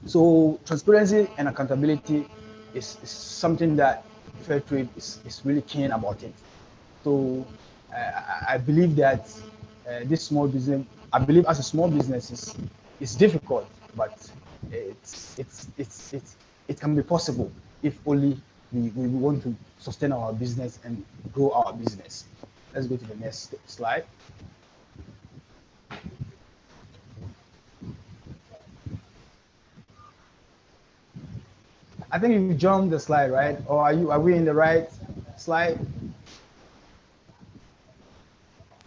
So transparency and accountability is something that fair trade is really keen about it. So I believe that this small business, I believe as a small business is difficult, but it can be possible if only we want to sustain our business and grow our business. Let's go to the next slide. I think you jumped the slide, right? Or are we in the right slide?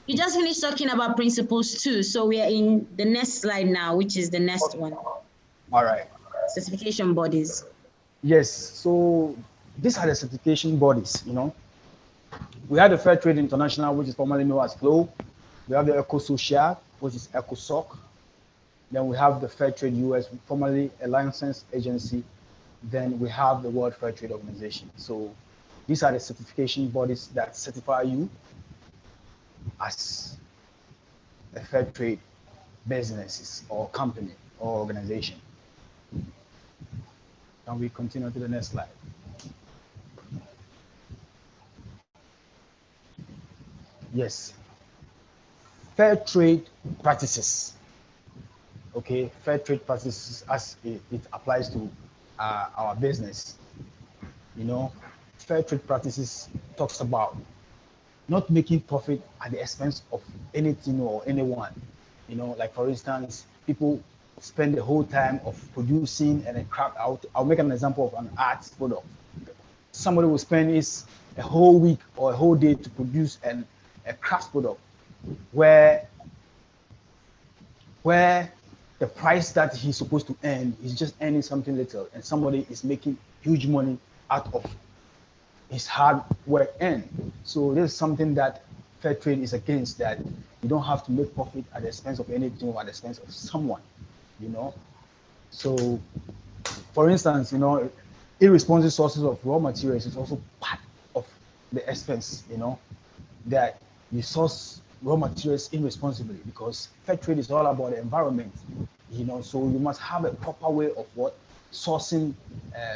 You just finished talking about principles too. So we are in the next slide now, which is the next one. All right. Certification bodies. Yes. So these are the certification bodies, We have the Fair Trade International, which is formerly known as FLO. We have the Agbeko Social, which is EcoSoc. Then we have the Fair Trade US, formerly a licensed agency. Then we have the World Fair Trade Organization. So these are the certification bodies that certify you as a fair trade businesses or company or organization. Can we continue to the next slide? Yes. Fair trade practices. Okay, fair trade practices as it applies to our business. Fair trade practices talks about not making profit at the expense of anything or anyone. Like for instance, people spend the whole time of producing and a craft out. I'll make an example of an art product. Somebody will spend a whole week or a whole day to produce a craft product where the price that he's supposed to earn is just earning something little, and somebody is making huge money out of his hard work earned. So this is something that fair trade is against, that you don't have to make profit at the expense of anything or at the expense of someone, So for instance, irresponsible sources of raw materials is also part of the expense, that you source raw materials irresponsibly, because fair trade is all about the environment, so you must have a proper way of sourcing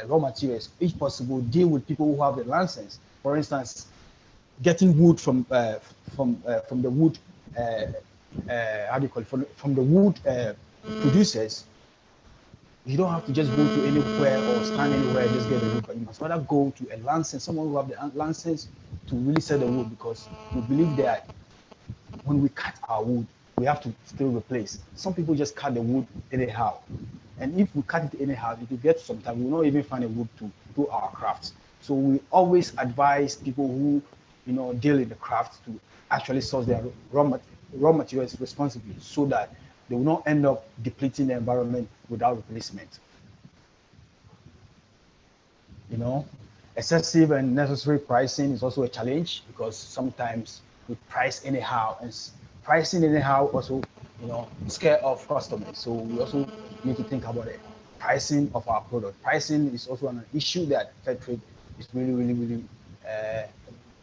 raw materials. If possible, deal with people who have the license. For instance, getting wood from the wood how do you call it, from the wood producers. You don't have to just go to anywhere or stand anywhere and just get the wood, but you must rather go to a license, someone who have the license to really sell the wood, because we believe that when we cut our wood, we have to still replace. Some people just cut the wood anyhow, and if we cut it anyhow, it will get some time. We will not even find a wood to do our crafts. So we always advise people who deal in the craft to actually source their raw materials responsibly, so that they will not end up depleting the environment without replacement. Excessive and necessary pricing is also a challenge, because sometimes we price anyhow, and pricing anyhow also scare off customers. So we also need to think about the pricing of our product. Pricing is also an issue that fair trade is really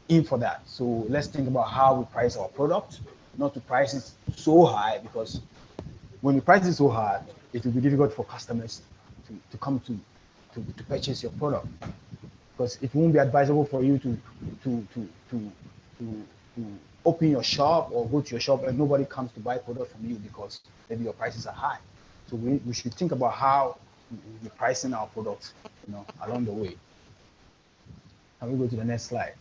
in for that. So let's think about how we price our product, not to price it so high, because when you price it so high, it will be difficult for customers to come to purchase your product, because it won't be advisable for you to open your shop or go to your shop and nobody comes to buy product from you because maybe your prices are high. So we should think about how we're pricing our products, along the way. Can we go to the next slide?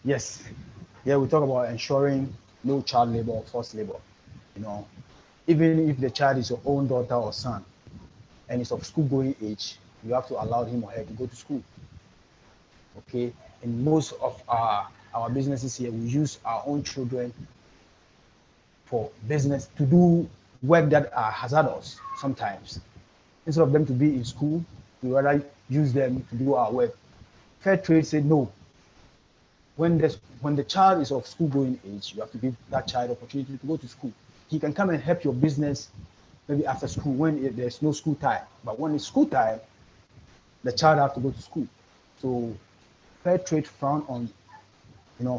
Yes. Yeah, we talk about ensuring no child labor or forced labor. Even if the child is your own daughter or son and is of school-going age, you have to allow him or her to go to school. Okay. In most of our businesses here, we use our own children for business to do work that are hazardous sometimes. Instead of them to be in school, We rather use them to do our work. Fair trade said no. When the child is of school going age, you have to give that child opportunity to go to school. He can come and help your business maybe after school when there's no school time. But when it's school time, the child have to go to school. So fair trade frown on,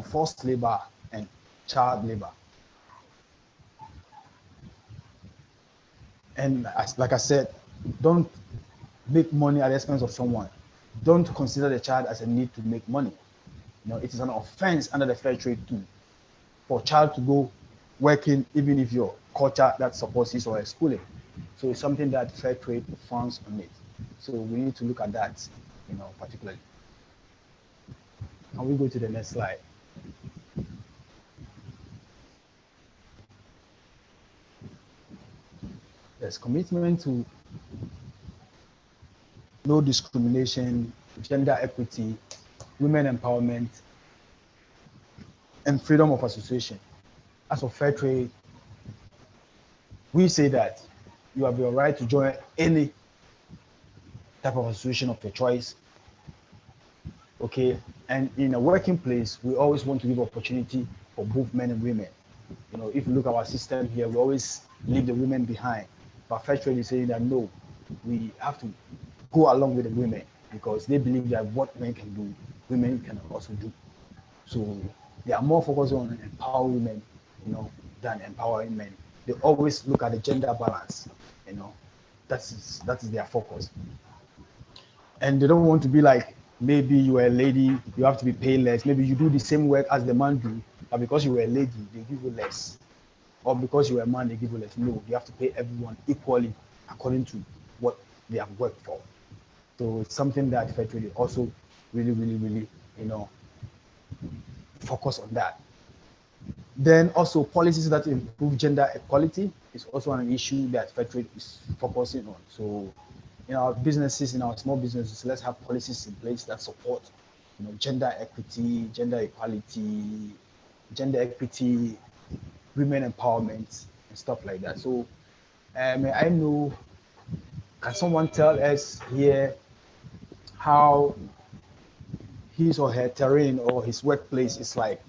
forced labor and child labor. And like I said, don't make money at the expense of someone. Don't consider the child as a need to make money. It is an offense under the fair trade too for a child to go working even if your culture that supports it or schooling. So it's something that fair trade frowns on it. So we need to look at that, particularly. Can we go to the next slide? There's commitment to no discrimination, gender equity, women empowerment, and freedom of association. As for fair trade, we say that you have your right to join any type of association of your choice. Okay, and in a working place, we always want to give opportunity for both men and women. If you look at our system here, we always leave the women behind. But fair trade is saying that no, we have to go along with the women because they believe that what men can do, women can also do. So they are more focused on empowering women, than empowering men. They always look at the gender balance, that is their focus. And they don't want to be like, maybe you are a lady, you have to be paid less. Maybe you do the same work as the man do, but because you were a lady, they give you less. Or because you were a man, they give you less. No, you have to pay everyone equally according to what they have worked for. So it's something that fair trade also really, really, really, focus on that. Then also policies that improve gender equality is also an issue that fair trade is focusing on. So in our businesses, in our small businesses, let's have policies in place that support, gender equity, gender equality, women empowerment, and stuff like that. So I know, can someone tell us here how his or her terrain or his workplace is like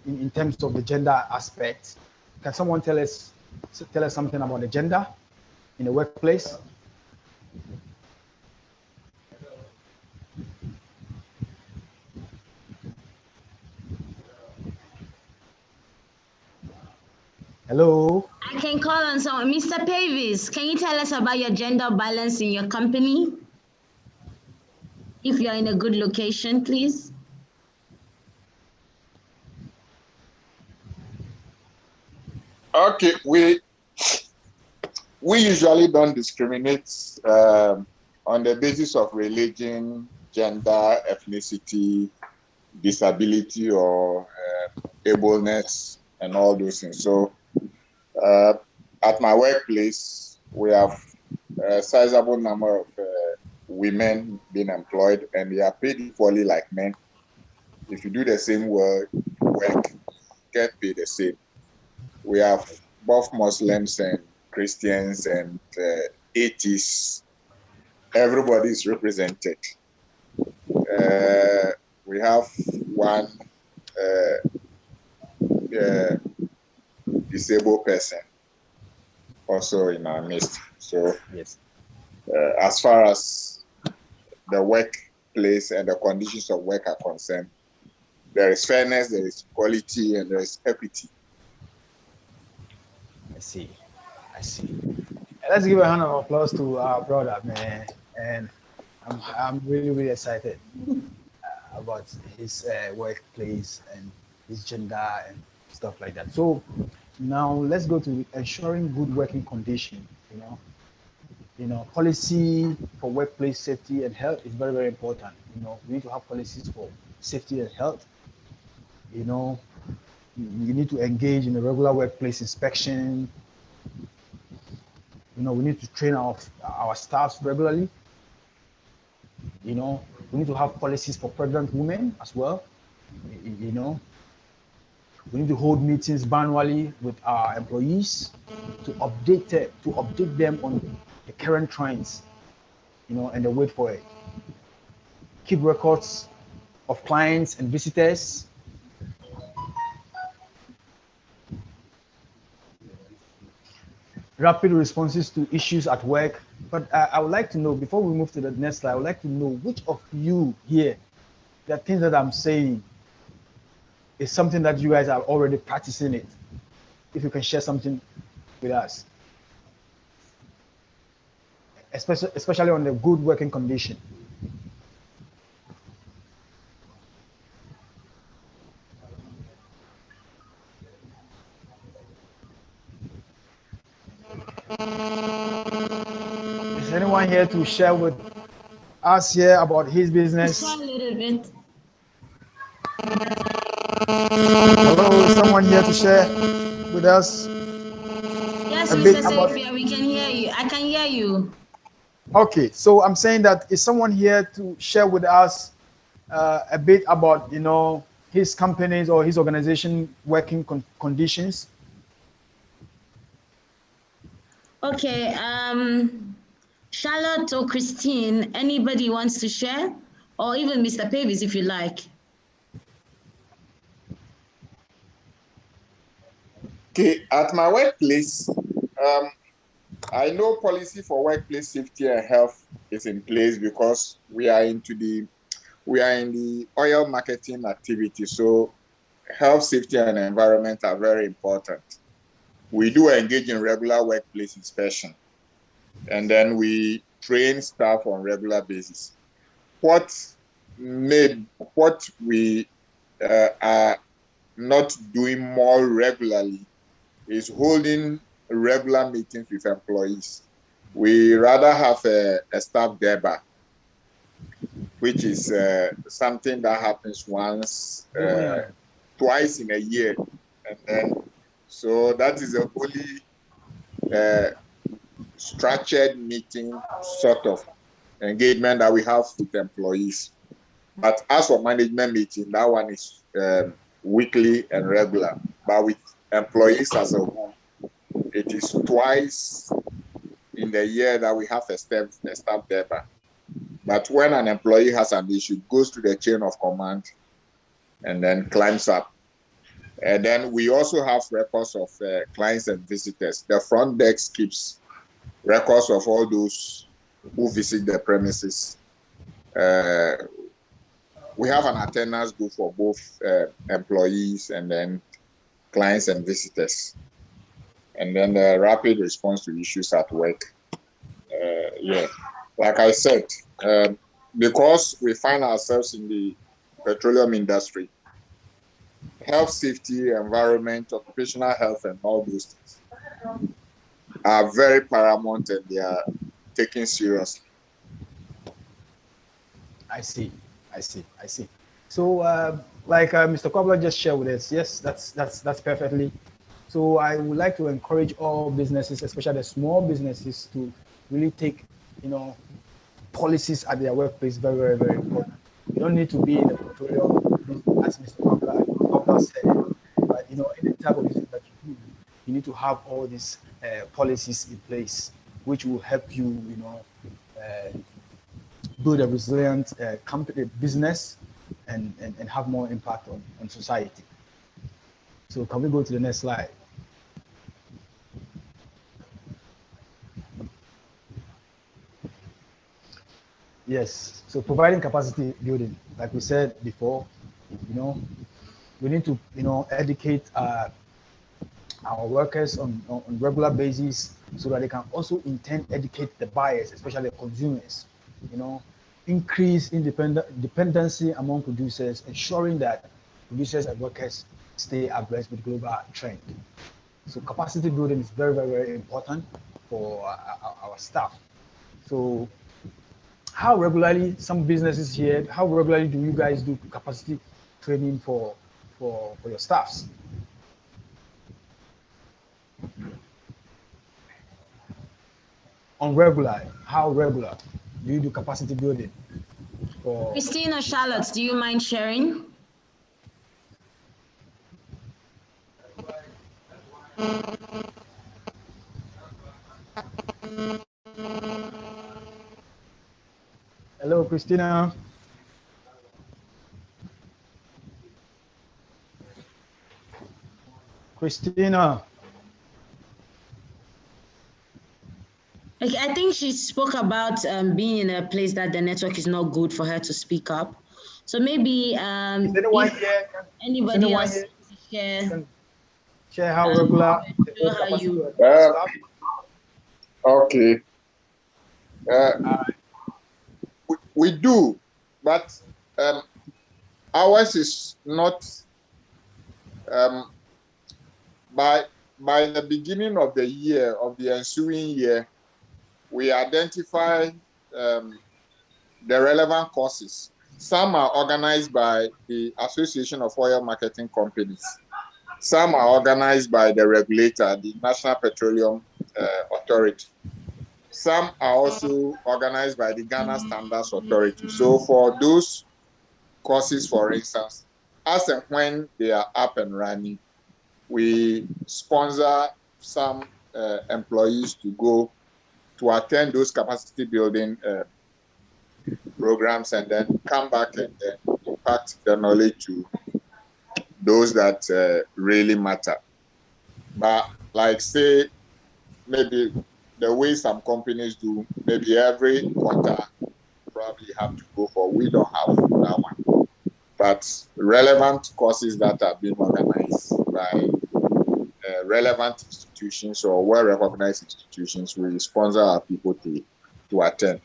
in terms of the gender aspect? Can someone tell us something about the gender in the workplace? Hello? I can call on someone. Mr. Pavis, can you tell us about your gender balance in your company? If you're in a good location, please. Okay, we usually don't discriminate on the basis of religion, gender, ethnicity, disability, or ableness, and all those things. So at my workplace, we have a sizable number of women being employed, and they are paid equally like men. If you do the same work, get paid the same. We have both Muslims and Christians and atheists. Everybody is represented. We have one disabled person also in our midst. So yes, as far as the workplace and the conditions of work are concerned, there is fairness, there is equality, and there is equity. I see. Let's give a hand of applause to our brother, man. And I'm really, really excited about his workplace and his gender and stuff like that. So now let's go to ensuring good working condition. Policy for workplace safety and health is very, very important. We need to have policies for safety and health. We need to engage in a regular workplace inspection. We need to train our staffs regularly. We need to have policies for pregnant women as well. We need to hold meetings manually with our employees to update them on the current trends. and they wait for it. Keep records of clients and visitors. Rapid responses to issues at work. But I would like to know, before we move to the next slide, I would like to know which of you here, the things that I'm saying is something that you guys are already practicing it. If you can share something with us, especially on the good working condition. Is anyone here to share with us here about his business? Share a little bit. Hello, is someone here to share with us Yes, a bit Mr. about? Sapia, we can hear you. I can hear you. Okay, so I'm saying that is someone here to share with us a bit about his companies or his organization working conditions? Okay, Charlotte or Christine, anybody wants to share? Or even Mr. Pavis, if you like. Okay, at my workplace, I know policy for workplace safety and health is in place because we are in the oil marketing activity. So health, safety, and environment are very important. We do engage in regular workplace inspection, and then we train staff on regular basis. What we are not doing more regularly is holding regular meetings with employees. We rather have a staff deba, which is something that happens twice in a year. And then, so that is the only structured meeting sort of engagement that we have with employees. But as for management meeting, that one is weekly and regular. But with employees as a whole, it is twice in the year that we have a staff deba. But when an employee has an issue, it goes to the chain of command and then climbs up. And then we also have records of clients and visitors. The front desk keeps records of all those who visit the premises. We have an attendance book for both employees and then clients and visitors. And then the rapid response to issues at work. Like I said, because we find ourselves in the petroleum industry, health, safety, environment, occupational health, and all those things are very paramount and they are taken seriously. I see. So, like Mr. Kobler just shared with us, yes, that's perfectly. So I would like to encourage all businesses, especially the small businesses, to really take, policies at their workplace very, very, very important. You don't need to be in the petroleum business, as Mr. Kobler said, but any type of business that you do, you need to have all these policies in place, which will help you, build a resilient company business and have more impact on society. So can we go to the next slide? Yes, so providing capacity building, like we said before, we need to, educate our workers on regular basis so that they can also in turn educate the buyers, especially the consumers, increase dependency among producers, ensuring that producers and workers stay abreast with global trend. So capacity building is very, very, very important for our staff. So how regularly some businesses here, how regularly do you guys do capacity training for your staffs? On regular, how regular do you do capacity building for? Christine or Charlotte, do you mind sharing? Hello, Christina. Christina. Okay, I think she spoke about being in a place that the network is not good for her to speak up. So maybe Is anyone if here? Is anybody anyone else here wants to share, can share how regular the show build how capacity you. of their Uh, staff? okay. We do, but um, ours is not um, by the beginning of the year, of the ensuing year, we identify um, the relevant courses. Some are organized by the Association of Oil Marketing Companies. Some are organized by the regulator, the National Petroleum Authority. Some are also organized by the Ghana Standards Authority. So for those courses, for instance, as and when they are up and running, we sponsor some employees to go to attend those capacity building programs and then come back and then impact the knowledge to those that really matter. But like say, maybe the way some companies do, maybe every quarter probably have to go for. We don't have that one. But relevant courses that are being organized by relevant institutions or well-recognized institutions, we sponsor our people to attend.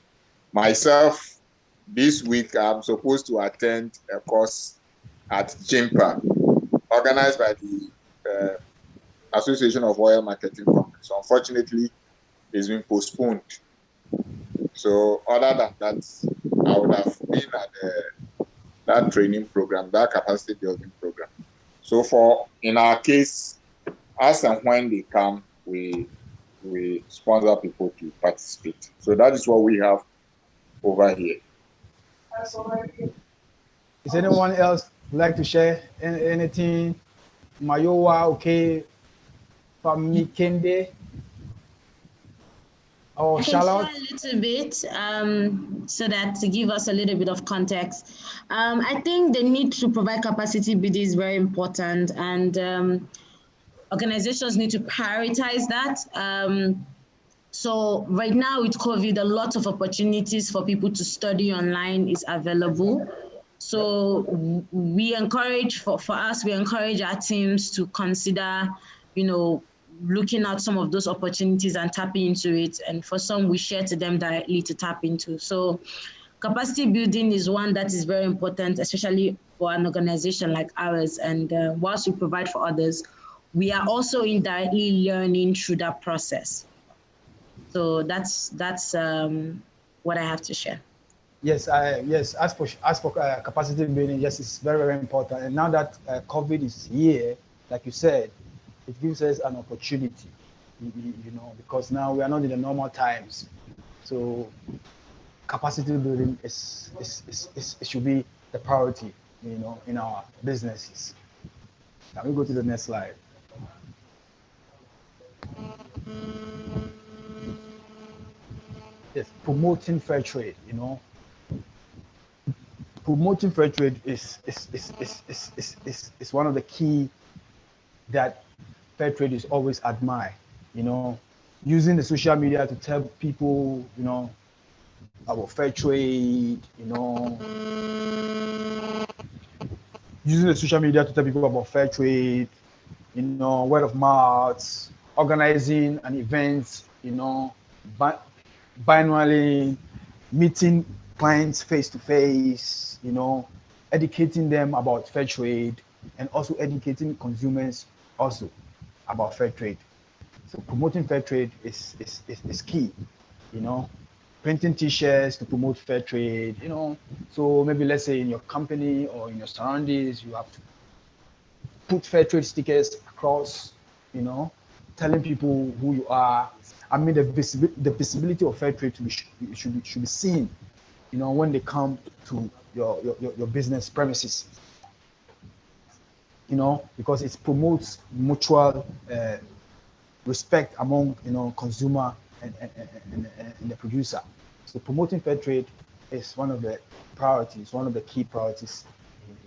Myself, this week, I'm supposed to attend a course at JIMPA, organized by the Association of Oil Marketing Companies. Unfortunately, it's been postponed. So other than that, I would have been at that training program, that capacity building program. So in our case, as and when they come, we sponsor people to participate. So that is what we have over here. Is anyone else like to share anything? Mayowa, okay, Famikende, or I can share Charlotte? a little bit so that to give us a little bit of context. I think the need to provide capacity building is very important, and organizations need to prioritize that. So right now with COVID, a lot of opportunities for people to study online is available. So we encourage, for us, we encourage our teams to consider, looking at some of those opportunities and tapping into it. And for some, we share to them directly to tap into. So capacity building is one that is very important, especially for an organization like ours. And whilst we provide for others, we are also indirectly learning through that process. So that's what I have to share. Yes, as for capacity building, yes, it's very very important. And now that COVID is here, like you said, it gives us an opportunity, because now we are not in the normal times. So capacity building it should be the priority, in our businesses. Now we go to the next slide. Yes, promoting fair trade. Promoting fair trade is one of the key that fair trade is always admired. Using the social media to tell people, about fair trade. Using the social media to tell people about fair trade. Word of mouth, organizing an event. Biannually meeting clients face to face, educating them about fair trade, and also educating consumers also about fair trade. So promoting fair trade is key, you know, printing t-shirts to promote fair trade, So maybe let's say in your company or in your surroundings, you have to put fair trade stickers across, telling people who you are. I mean, the visibility of fair trade should be seen, when they come to your business premises, because it promotes mutual respect among consumer and the producer. So promoting fair trade is one of the priorities, one of the key priorities,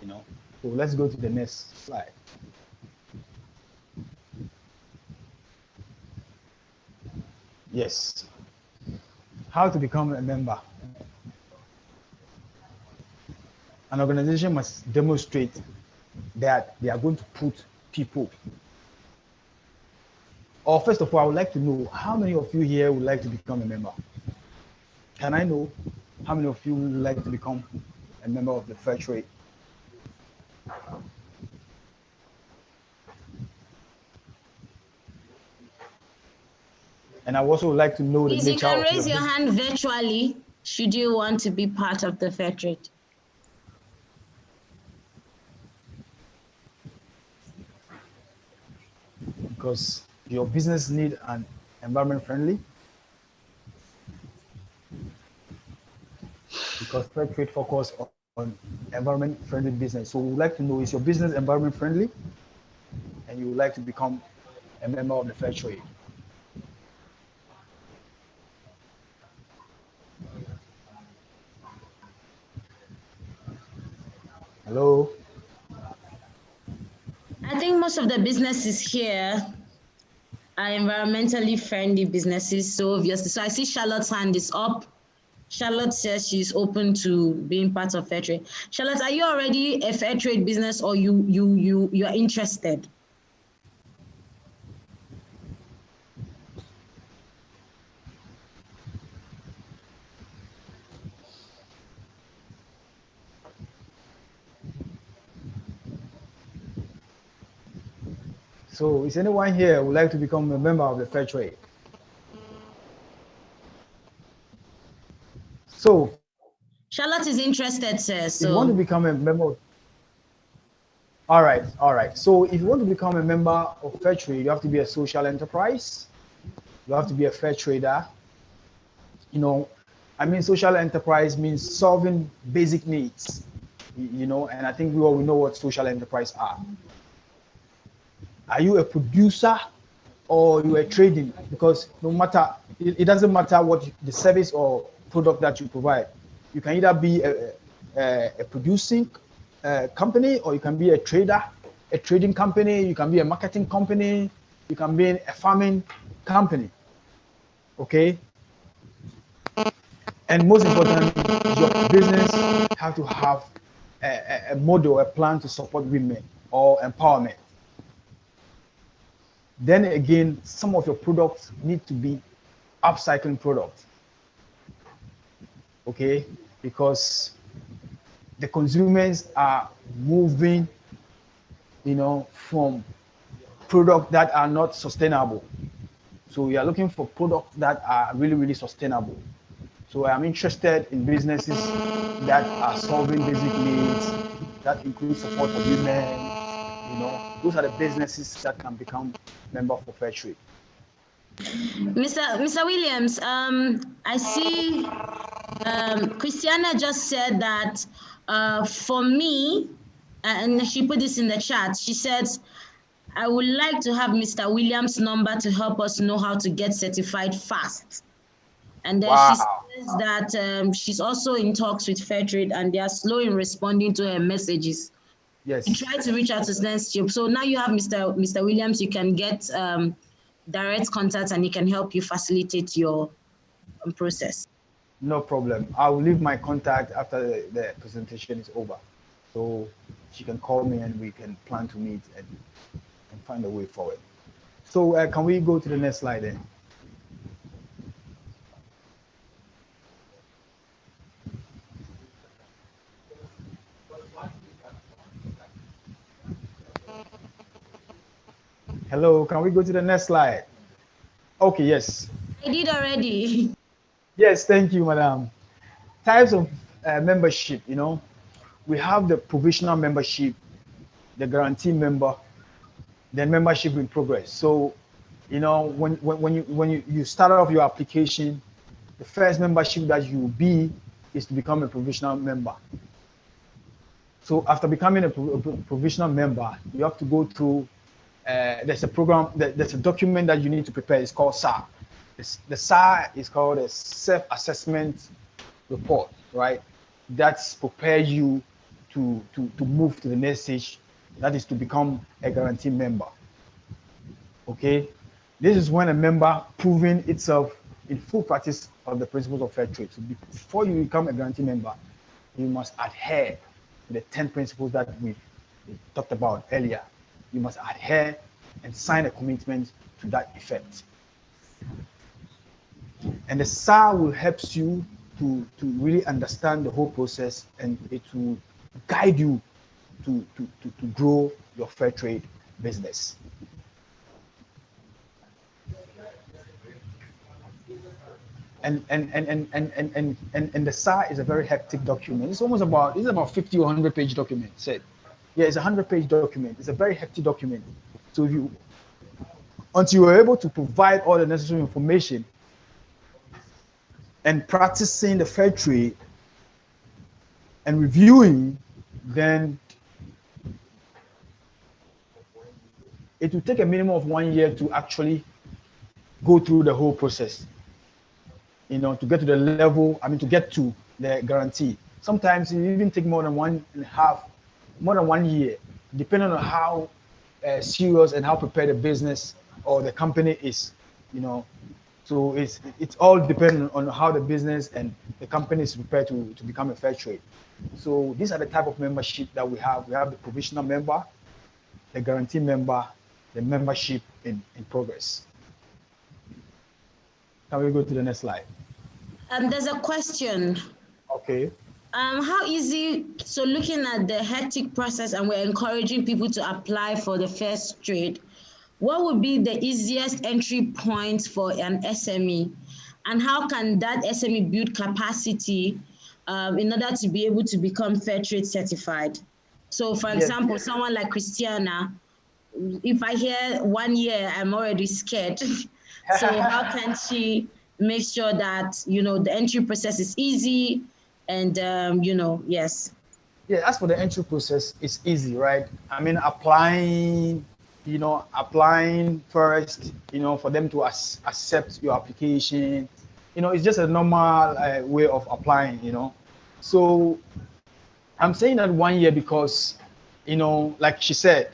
So let's go to the next slide. Yes. How to become a member. An organization must demonstrate that they are going to put people. Or first of all, I would like to know how many of you here would like to become a member? Can I know how many of you would like to become a member of the Fair Trade? And I also would like to know the Please, you nature can of your raise your business. hand virtually should you want to be part of the Fair Trade. Because your business need an environment friendly. Because Fair Trade focus on environment friendly business. So we would like to know, is your business environment friendly? And you would like to become a member of the Fair Trade. Hello? I think most of the businesses here are environmentally friendly businesses. So obviously, so I see Charlotte's hand is up. Charlotte says she's open to being part of Fair Trade. Charlotte, are you already a Fair Trade business, or you are interested? So is anyone here would like to become a member of the Fair Trade? So Charlotte is interested, sir. if you want to So become a member, all right. So if you want to become a member of Fair Trade, you have to be a social enterprise. You have to be a fair trader. Social enterprise means solving basic needs, and I think we all know what social enterprise are. Are you a producer or you are trading? Because no matter, it doesn't matter what the service or product that you provide. You can either be a producing company, or you can be a trader, a trading company. You can be a marketing company. You can be a farming company. Okay. And most importantly, your business have to have a model, a plan to support women or empowerment. Then again, some of your products need to be upcycling products. Okay, because the consumers are moving, from products that are not sustainable. So we are looking for products that are really, really sustainable. So I'm interested in businesses that are solving basic needs, that include support for women. Those are the businesses that can become member for Fair Trade. Mr. Williams, I see Christiana just said that for me, and she put this in the chat, she says, I would like to have Mr. Williams' number to help us know how to get certified fast. And then she says that she's also in talks with Fairtrade and they are slow in responding to her messages. Yes. You try to reach out to them. So now you have Mr. Williams, you can get direct contact and he can help you facilitate your process. No problem. I will leave my contact after the presentation is over. So she can call me and we can plan to meet and find a way forward. So can we go to the next slide then? Hello, can we go to the next slide? Okay, yes. I did already. Yes, thank you, madam. Types of membership, we have the provisional membership, the guarantee member, then membership in progress. So, when you start off your application, the first membership that you will be is to become a provisional member. So after becoming a provisional member, you have to go through, there's a program, there's a document that you need to prepare. It's called SAR. The SAR is called a self-assessment report. right? That's prepare you to move to the next stage, that is to become a guarantee member. Okay, this is when a member proving itself in full practice of the principles of fair trade. So before you become a guarantee member, you must adhere to the 10 principles that we talked about earlier. You must adhere and sign a commitment to that effect. And the SAR will help you to really understand the whole process, and it will guide you to grow your fair trade business. And the SAR is a very hectic document. It's about 50 or 100-page document. Said, yeah, it's a 100-page document. It's a very hectic document. So until you're able to provide all the necessary information and practicing the fair trade and reviewing, then it will take a minimum of 1 year to actually go through the whole process, to get to the level, to get to the guarantee. Sometimes it even take more than 1 year, depending on how serious and how prepared the business or the company is, So it's all dependent on how the business and the company is prepared to become a fair trade. So these are the type of membership that we have. We have the provisional member, the guarantee member, the membership in progress. Can we go to the next slide? There's a question. Okay. How easy, so looking at the hectic process and we're encouraging people to apply for the first trade, what would be the easiest entry point for an SME? And how can that SME build capacity in order to be able to become fair trade certified? So for example, someone like Christiana, if I hear 1 year, I'm already scared. So how can she make sure that, the entry process is easy and, yes. Yeah, as for the entry process, it's easy, right? Applying first, for them to accept your application, it's just a normal way of applying, So I'm saying that 1 year because, like she said,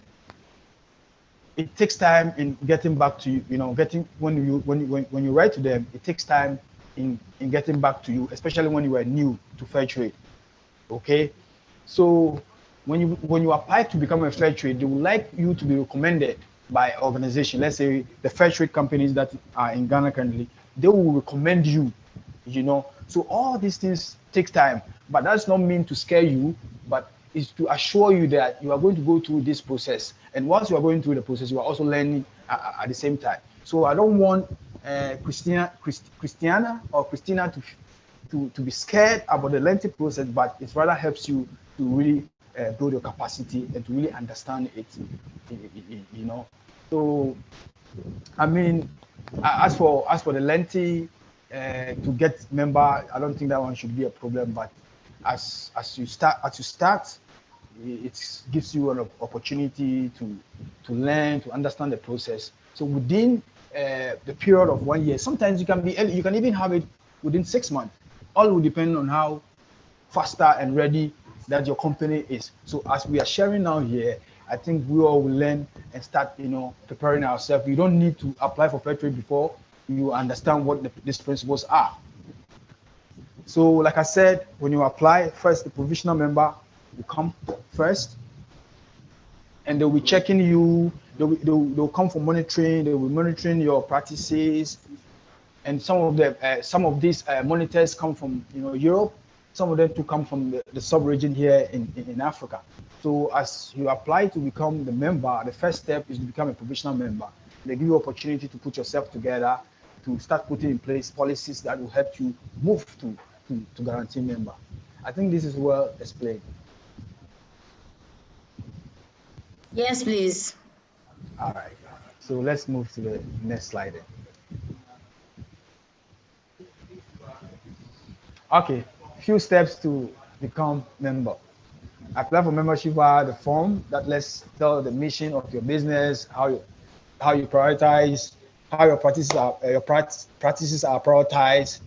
it takes time in getting back to you, when you write to them, it takes time in getting back to you, especially when you are new to fair trade. Okay, so when you apply to become a fair trade, they would like you to be recommended by organization. Let's say the fair trade companies that are in Ghana currently, they will recommend you, So all these things take time, but that's not mean to scare you, but is to assure you that you are going to go through this process. And once you are going through the process, you are also learning at the same time. So I don't want Christina to be scared about the lengthy process, but it rather helps you to really build your capacity and to really understand it, So, as for the lengthy to get member, I don't think that one should be a problem. But as you start, it gives you an opportunity to learn, to understand the process. So within the period of 1 year, sometimes you can even have it within 6 months. All will depend on how faster and ready that your company is. So as we are sharing now here, I think we all will learn and start, preparing ourselves. You don't need to apply for fair trade before you understand what these principles are. So like I said, when you apply, first the provisional member will come first, and they'll be checking you. They'll come for monitoring. They will be monitoring your practices, and some of these monitors come from Europe. Some of them to come from the sub-region here in Africa. So as you apply to become the member, the first step is to become a provisional member. They give you opportunity to put yourself together, to start putting in place policies that will help you move to guarantee member. I think this is well explained. Yes, please. All right. So let's move to the next slide then. Okay, few steps to become member. Apply for membership via the form that lets tell the mission of your business, how you prioritize, how your practices are prioritized.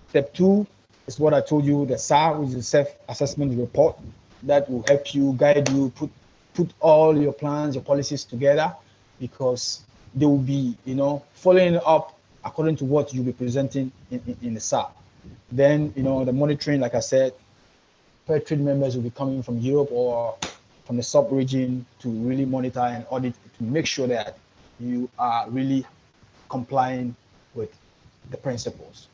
Step 2, It's what I told you, the SAR, which is a self-assessment report that will help you, guide you, put all your plans, your policies together, because they will be, following up according to what you'll be presenting in the SAR. Then, the monitoring, like I said, fair trade members will be coming from Europe or from the sub-region to really monitor and audit to make sure that you are really complying with the principles.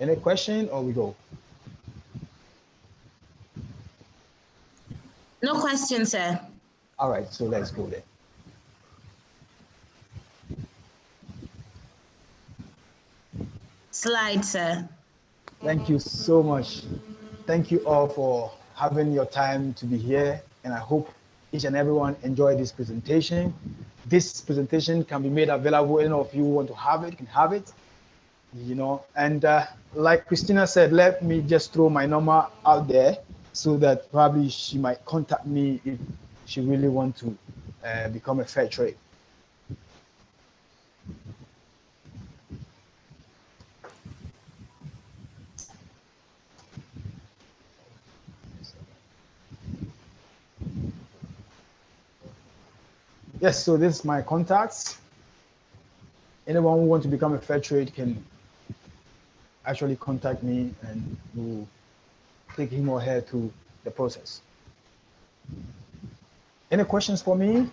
Any question or we go? No question, sir. All right, so let's go there. Slide, sir. Thank you so much. Thank you all for having your time to be here, and I hope each and everyone enjoyed this presentation. This presentation can be made available. Any of you who want to have it can have it, and like Christina said, let me just throw my number out there so that probably she might contact me if she really want to become a fair trade. Yes, so this is my contacts. Anyone who wants to become a fair trade can actually contact me and we'll take him or her through the process. Any questions for me?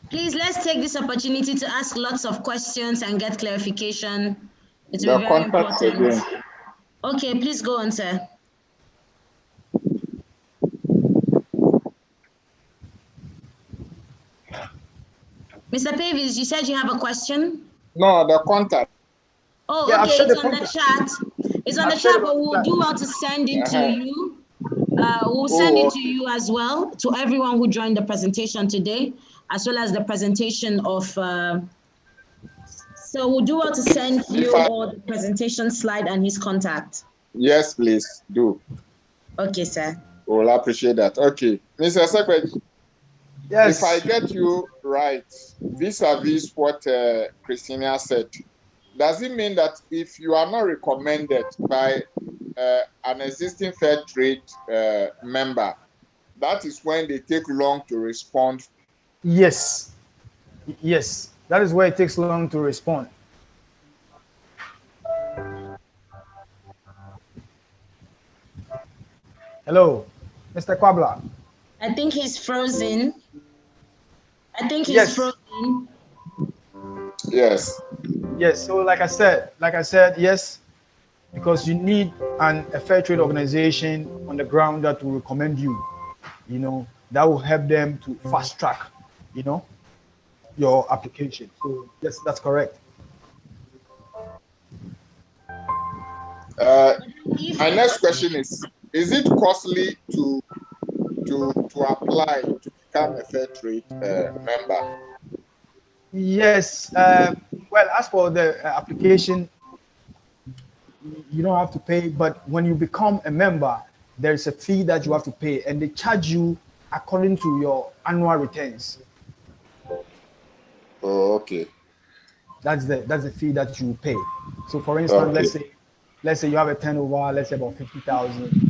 Please, let's take this opportunity to ask lots of questions and get clarification. It's The very contacts important. again. Okay, please go on, sir. Mr. Pavis, you said you have a question? No, the contact. Oh, Yeah, okay, it's on the chat. It's on the chat, but we'll do well to send it to you. We'll send it to you as well, to everyone who joined the presentation today, as well as the presentation of, so we'll do well to send you all the presentation slide and his contact. Yes, please do. Okay, sir. We'll appreciate that. Okay, Mr. Segbedzi. Yes. If I get you right, vis-a-vis what Christina said, does it mean that if you are not recommended by an existing fair trade member, that is when they take long to respond? Yes. Yes. That is why it takes long to respond. Hello, Mr. Kwabla. I think he's frozen. I think he's frozen. Yes. Yes. So like I said, yes, because you need a fair trade organization on the ground that will recommend you, that will help them to fast track, your application. So yes, that's correct. My next question is it costly to apply to become a fair trade member? Yes. Well, as for the application, you don't have to pay, but when you become a member, there's a fee that you have to pay, and they charge you according to your annual returns. Oh, okay. That's the fee that you pay. So, for instance, okay. let's say you have a turnover, let's say about 50,000.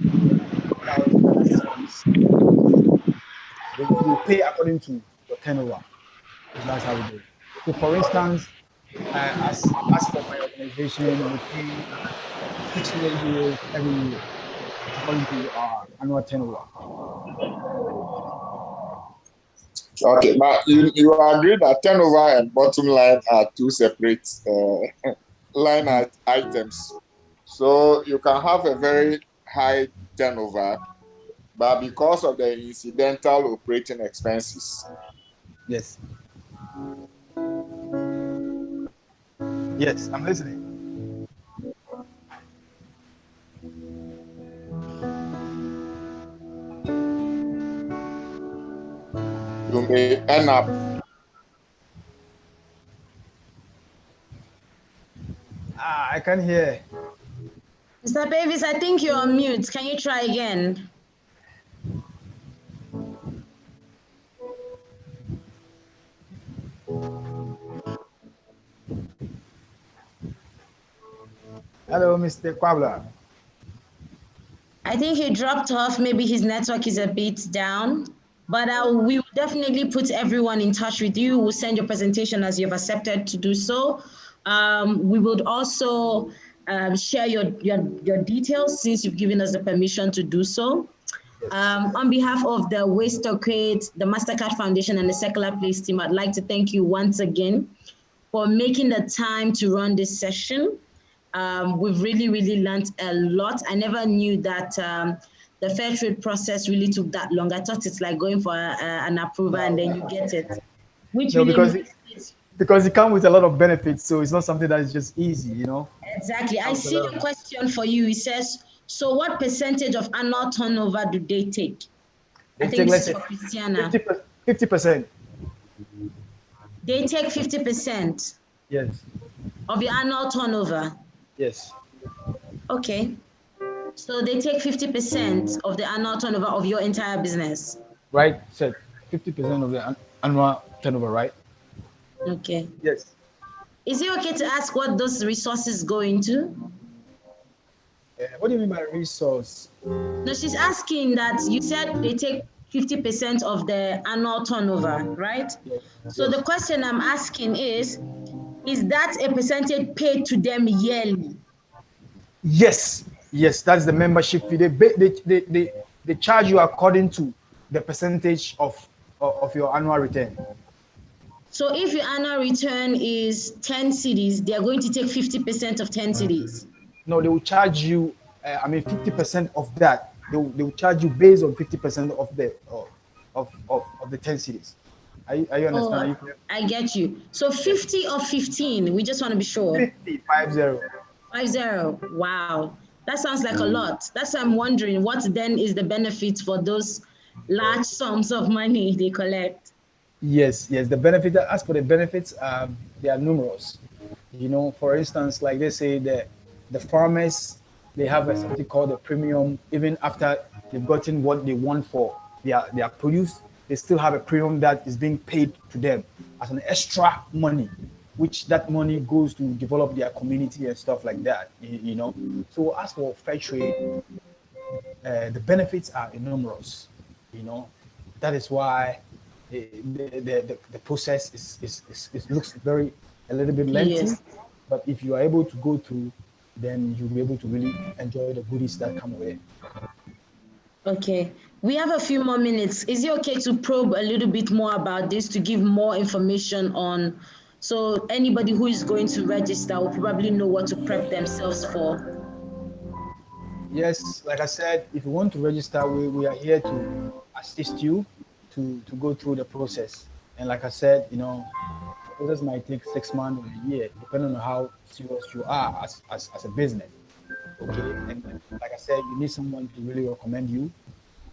You pay according to your turnover. That's how we do it. So, for instance, as for my organization, we pay 600 euros every year according to our annual turnover. Okay, now you agree that turnover and bottom line are two separate line items. So you can have a very high turnover, but because of the incidental operating expenses. Yes. Yes, I'm listening. You may end up. I can't hear. Mr. Pavis, I think you're on mute. Can you try again? Hello, Mr. Kwabla. I think he dropped off. Maybe his network is a bit down, but we will definitely put everyone in touch with you. We'll send your presentation as you've accepted to do so. We would also share your details since you've given us the permission to do so. On behalf of the Waste to Create, the Mastercard Foundation, and the Secular Place team, I'd like to thank you once again for making the time to run this session. We've really learned a lot. I never knew that the fair trade process really took that long. I thought it's like going for an approval and then you get it, which No, really because it comes with a lot of benefits, so it's not something that is just easy, you know. Exactly. I see a question for you. It says, so what percentage of annual turnover do they take? I think this is for Christiana. 50%. They take 50%. Yes. Of your annual turnover. Yes. Okay. So they take 50% of the annual turnover of your entire business. Right. Said 50% of the annual turnover, right? Okay. Yes. Is it okay to ask what those resources go into? What do you mean by resource? No, she's asking that you said they take 50% of the annual turnover, right? Yes. So the question I'm asking is that a percentage paid to them yearly? Yes. Yes, that's the membership fee. They charge you according to the percentage of your annual return. So if your annual return is 10 cedis, they are going to take 50% of 10 cedis. No, they will charge you. 50% of that. They will charge you based on 50% of the 10 cedis. Are you understand? Oh, I get you. So 50 or 15? We just want to be sure. 50. 50. Wow, that sounds like a lot. That's why I'm wondering what then is the benefit for those large sums of money they collect. Yes. The benefit. As for the benefits, they are numerous. You know, for instance, like they say the farmers, they have something called a premium. Even after they've gotten what they want for their produce, they still have a premium that is being paid to them as an extra money, which that money goes to develop their community and stuff like that. You know. So as for fair trade, the benefits are enormous. You know, that is why the process is looks a little bit lengthy. Yes. But if you are able to go through, then you'll be able to really enjoy the goodies that come with it. Okay, we have a few more minutes. Is it okay to probe a little bit more about this to give more information on, so anybody who is going to register will probably know what to prep themselves for? Yes, like I said, if you want to register, we are here to assist you to go through the process. And like I said, you know, the process might take 6 months or a year, depending on how serious you are as a business. Okay, and like I said, you need someone to really recommend you,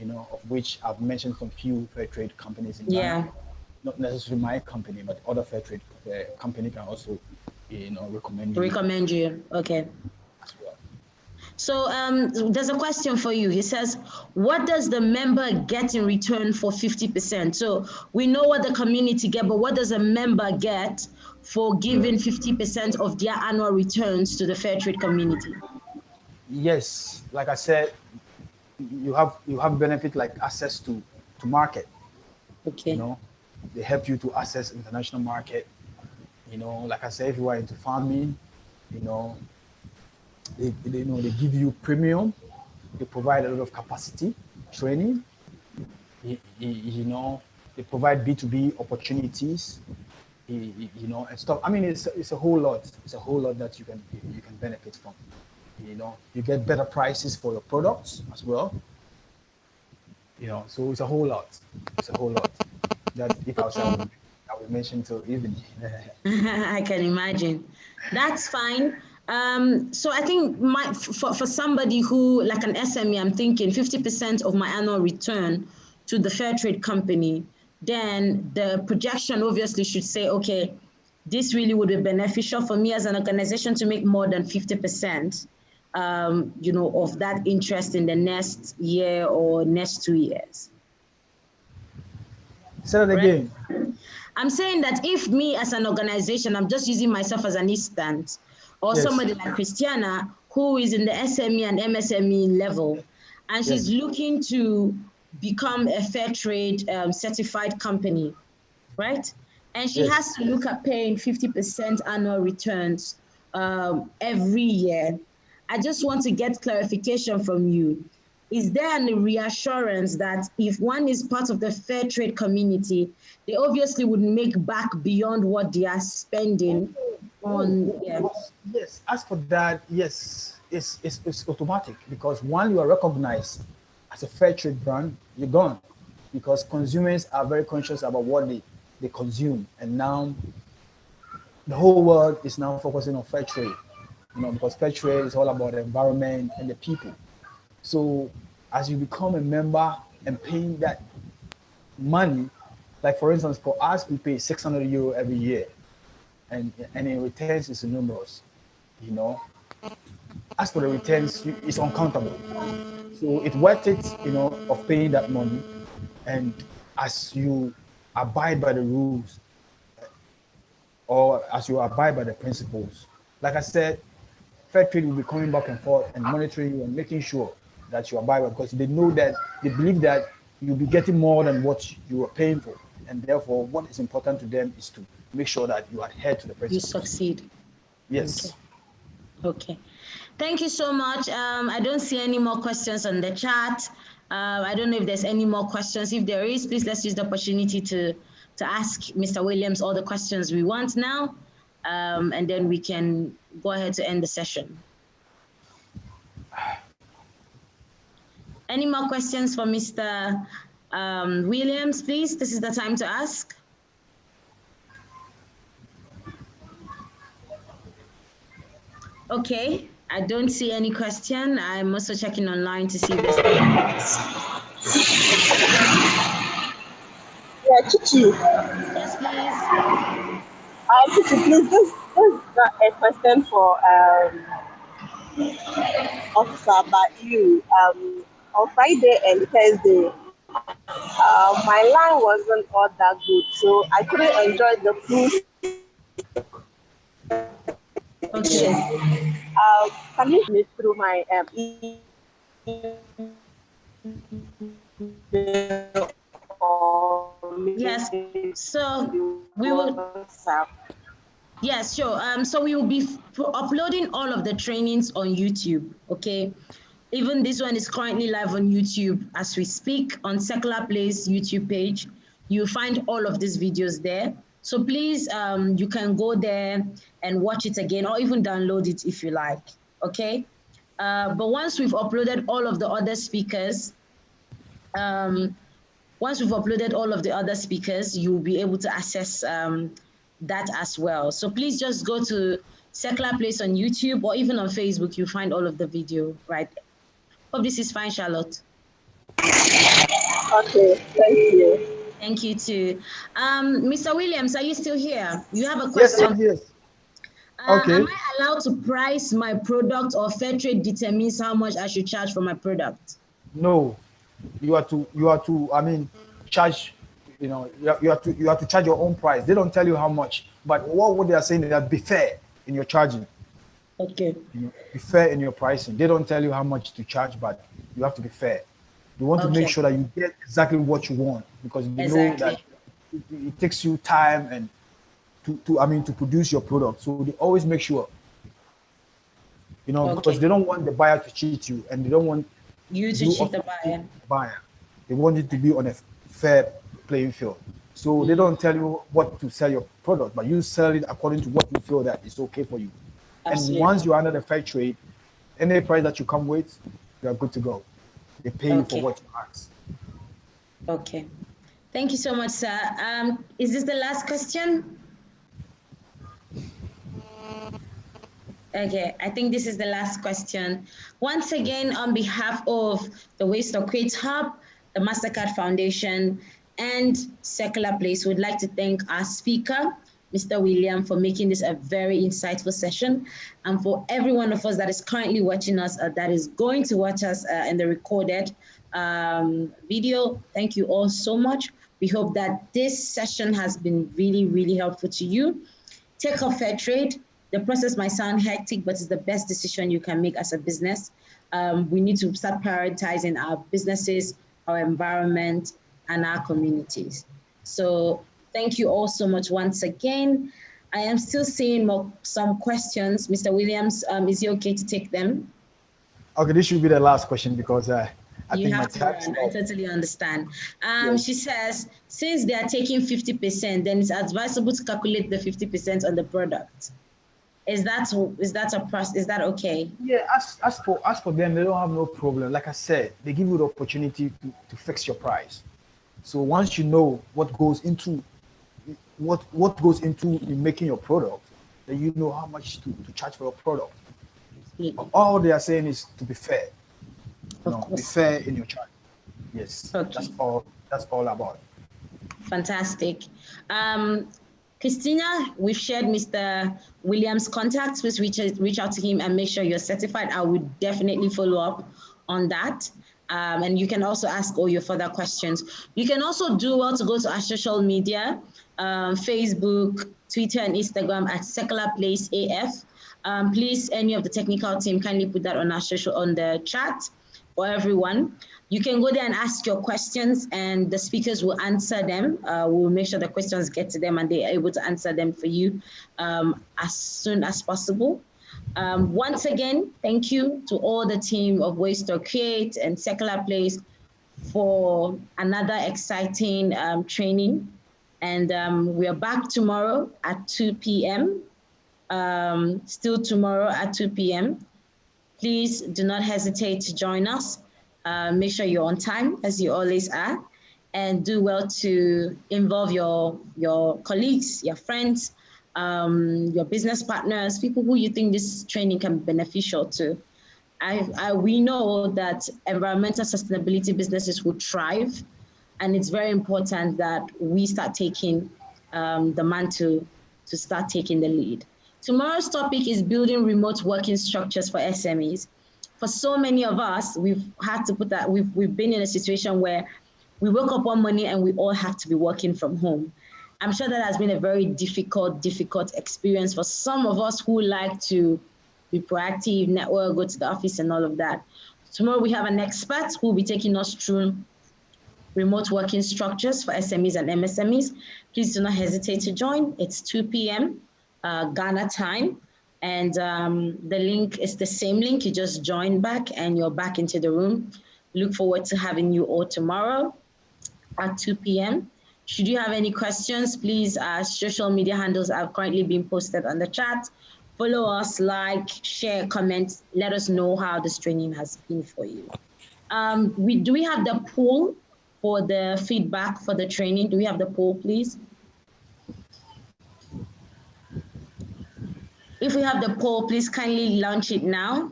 you know, of which I've mentioned some few fair trade companies in Ghana. Not necessarily my company, but other fair trade company can also, you know, recommend you. Okay. As well. So there's a question for you. He says, what does the member get in return for 50%? So we know what the community get, but what does a member get for giving 50% of their annual returns to the fair trade community? Yes, like I said, you have benefit like access to market. Okay. You know, they help you to access international market. You know, like I said, if you are into farming, you know, they give you premium. They provide a lot of capacity training. You know, they provide B2B opportunities. You know, and stuff. I mean, it's a whole lot. It's a whole lot that you can benefit from. You know, you get better prices for your products as well. You know, so it's a whole lot. It's a whole lot. That if I will mention till evening. I can imagine. That's fine. So I think for somebody who, like an SME, I'm thinking 50% of my annual return to the fair trade company, then the projection obviously should say, okay, this really would be beneficial for me as an organization to make more than 50%. You know, of that interest in the next year or next 2 years. Say that again. I'm saying that if me as an organization, I'm just using myself as an instance, or somebody like Christiana who is in the SME and MSME level, and she's looking to become a fair trade certified company, right? And she has to look at paying 50% annual returns every year. I just want to get clarification from you. Is there any reassurance that if one is part of the fair trade community, they obviously would make back beyond what they are spending on? Yes, as for that, yes, it's automatic, because once you are recognized as a fair trade brand, you're gone, because consumers are very conscious about what they consume, and now the whole world is now focusing on fair trade, because fair trade is all about the environment and the people. So as you become a member and paying that money, like for instance, for us, we pay 600 euro every year, and in returns is numerous, you know. As for the returns, it's uncountable. So it's worth it, of paying that money. And as you abide by the rules, or as you abide by the principles, like I said, fair trade will be coming back and forth and monitoring you and making sure that you abide by, because they know that they believe that you'll be getting more than what you are paying for. And therefore, what is important to them is to make sure that you adhere to the principles. You succeed. Yes. Okay. Thank you so much. I don't see any more questions on the chat. I don't know if there's any more questions. If there is, please let's use the opportunity to ask Mr. Williams all the questions we want now, and then we can go ahead to end the session. Any more questions for Mr. Williams, please? This is the time to ask. Okay, I don't see any question. I'm also checking online to see if there's any. Yeah, Chichi. Yes, please. Chichi, please, this is a question for Officer Badu. On Friday and Thursday, my line wasn't all that good, so I couldn't enjoy the food. Okay. Can you me through my Yes, so we will. Yes, sure. So we will be uploading all of the trainings on YouTube. Okay. Even this one is currently live on YouTube as we speak on Secular Place YouTube page. You'll find all of these videos there. So please, you can go there and watch it again, or even download it if you like. Okay. But once we've uploaded all of the other speakers, you'll be able to access that as well. So please just go to Secular Place on YouTube, or even on Facebook, you'll find all of the video, right? Hope this is fine, Charlotte. Okay, thank you. Thank you too. Mr. Williams, are you still here? You have a question? Yes, I'm here. Okay. Am I allowed to price my product, or fair trade determines how much I should charge for my product? No, you have to charge, you have to charge your own price. They don't tell you how much, but what they are saying is that be fair in your charging. Okay. Be fair in your pricing. They don't tell you how much to charge, but you have to be fair. You want to make sure that you get exactly what you want, because you know that it takes you time and to produce your product. So they always make sure, because they don't want the buyer to cheat you, and they don't want you to cheat the buyer. They want it to be on a fair playing field. So they don't tell you what to sell your product, but you sell it according to what you feel that is okay for you. Absolutely. And once you're under the fair trade, any price that you come with, you're good to go. They pay you for what you ask. Okay. Thank you so much, sir. Is this the last question? Okay, I think this is the last question. Once again, on behalf of the Waste or Quit Hub, the MasterCard Foundation, and Secular Place, we'd like to thank our speaker, Mr. William, for making this a very insightful session. And for every one of us that is currently watching us, that is going to watch us in the recorded video, thank you all so much. We hope that this session has been really, really helpful to you. Take off fair trade. The process might sound hectic, but it's the best decision you can make as a business. We need to start prioritizing our businesses, our environment, and our communities. So thank you all so much once again. I am still seeing some questions. Mr. Williams, is it okay to take them? Okay, this should be the last question because I you think have my to tax. run. I totally understand. Yes. She says, since they are taking 50%, then it's advisable to calculate the 50% on the product. Is that okay? Yeah, as for them, they don't have no problem. Like I said, they give you the opportunity to fix your price. So once you know what goes into in making your product, then you know how much to charge for your product. All they are saying is to be fair. Be fair in your charge. Yes, okay. That's all about it. Fantastic. Christina, we've shared Mr. Williams' contacts. Please reach out to him and make sure you're certified. I would definitely follow up on that. And you can also ask all your further questions. You can also do well to go to our social media, Facebook, Twitter, and Instagram at Secular Place AF. Please, any of the technical team, kindly put that on the chat for everyone. You can go there and ask your questions and the speakers will answer them. We'll make sure the questions get to them and they're able to answer them for you as soon as possible. Once again, thank you to all the team of Waste or Create and Secular Place for another exciting training. And we are back tomorrow at 2 p.m. Still tomorrow at 2 p.m. Please do not hesitate to join us. Make sure you're on time, as you always are, and do well to involve your colleagues, your friends, your business partners, people who you think this training can be beneficial to. We know that environmental sustainability businesses will thrive, and it's very important that we start taking the mantle to start taking the lead. Tomorrow's topic is building remote working structures for SMEs. For so many of us, we've had to put that, we've been in a situation where we woke up one morning and we all have to be working from home. I'm sure that has been a very difficult experience for some of us who like to be proactive, network, go to the office and all of that. Tomorrow we have an expert who will be taking us through remote working structures for SMEs and MSMEs. Please do not hesitate to join. It's 2 p.m. Ghana time. And the link is the same link. You just join back and you're back into the room. Look forward to having you all tomorrow at 2 p.m. Should you have any questions, please, social media handles have currently been posted on the chat. Follow us, like, share, comment. Let us know how this training has been for you. Do we have the poll for the feedback for the training? Do we have the poll, please? If we have the poll, please kindly launch it now.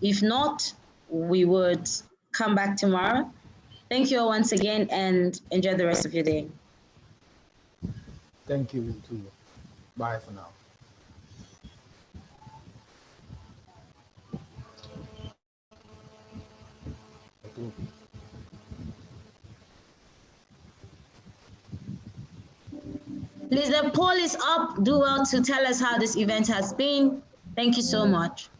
If not, we would come back tomorrow. Thank you all once again and enjoy the rest of your day. Thank you too. Bye for now. Please, the poll is up. Do well to tell us how this event has been. Thank you so much.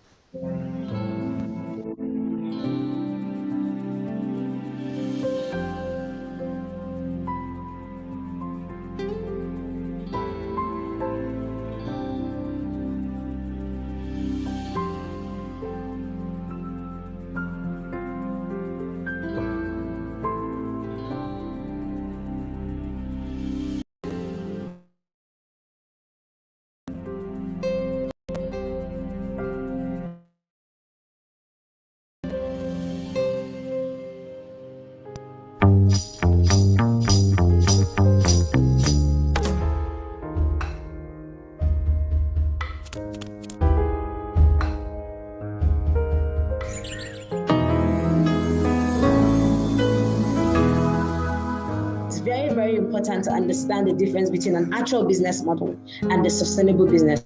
Very important to understand the difference between an actual business model and the sustainable business.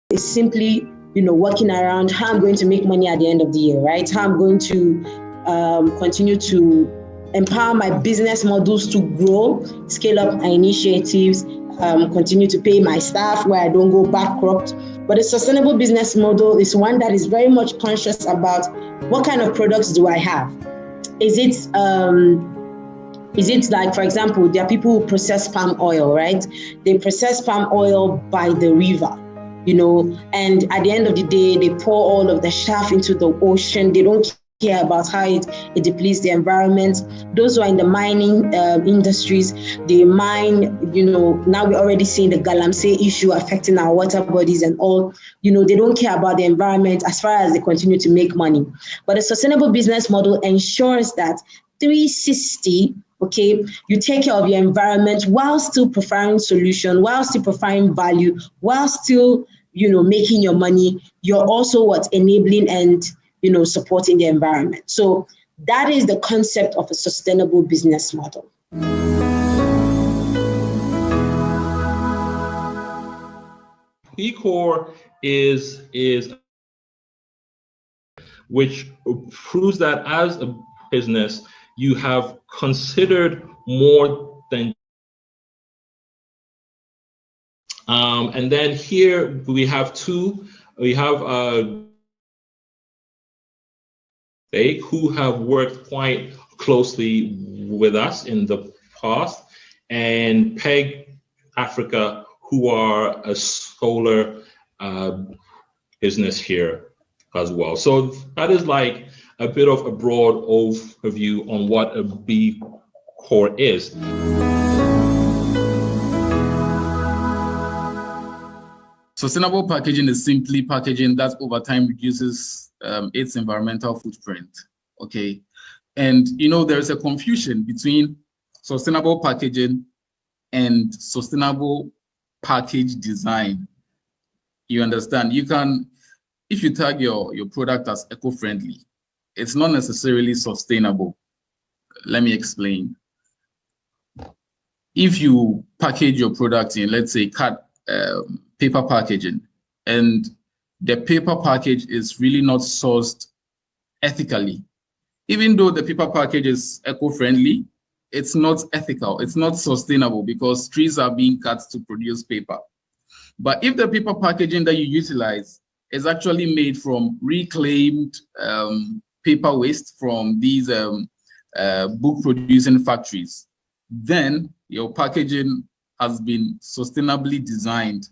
It's simply, working around how I'm going to make money at the end of the year, right? How I'm going to continue to empower my business models to grow, scale up my initiatives, continue to pay my staff, where I don't go bankrupt. But a sustainable business model is one that is very much conscious about what kind of products do I have. Is it like, for example, there are people who process palm oil, right? They process palm oil by the river, and at the end of the day, they pour all of the chaff into the ocean. They don't care about how it depletes the environment. Those who are in the mining industries, they mine, now we're already seeing the galamsey issue affecting our water bodies and all. They don't care about the environment as far as they continue to make money. But a sustainable business model ensures that 360, okay, you take care of your environment while still providing solution, while still providing value, while still, making your money. You're also enabling and, supporting the environment. So that is the concept of a sustainable business model. E-Core is which proves that as a business, you have considered more than. And then here we have who have worked quite closely with us in the past, and PEG Africa, who are a solar business here as well. So that is like a bit of a broad overview on what a B Corp is. Sustainable packaging is simply packaging that over time reduces its environmental footprint. Okay. And there's a confusion between sustainable packaging and sustainable package design. You understand? You can, if you tag your product as eco-friendly, it's not necessarily sustainable. Let me explain. If you package your product in, let's say, paper packaging, and the paper package is really not sourced ethically, even though the paper package is eco-friendly, it's not ethical, it's not sustainable, because trees are being cut to produce paper. But if the paper packaging that you utilize is actually made from reclaimed paper waste from these book producing factories, then your packaging has been sustainably designed.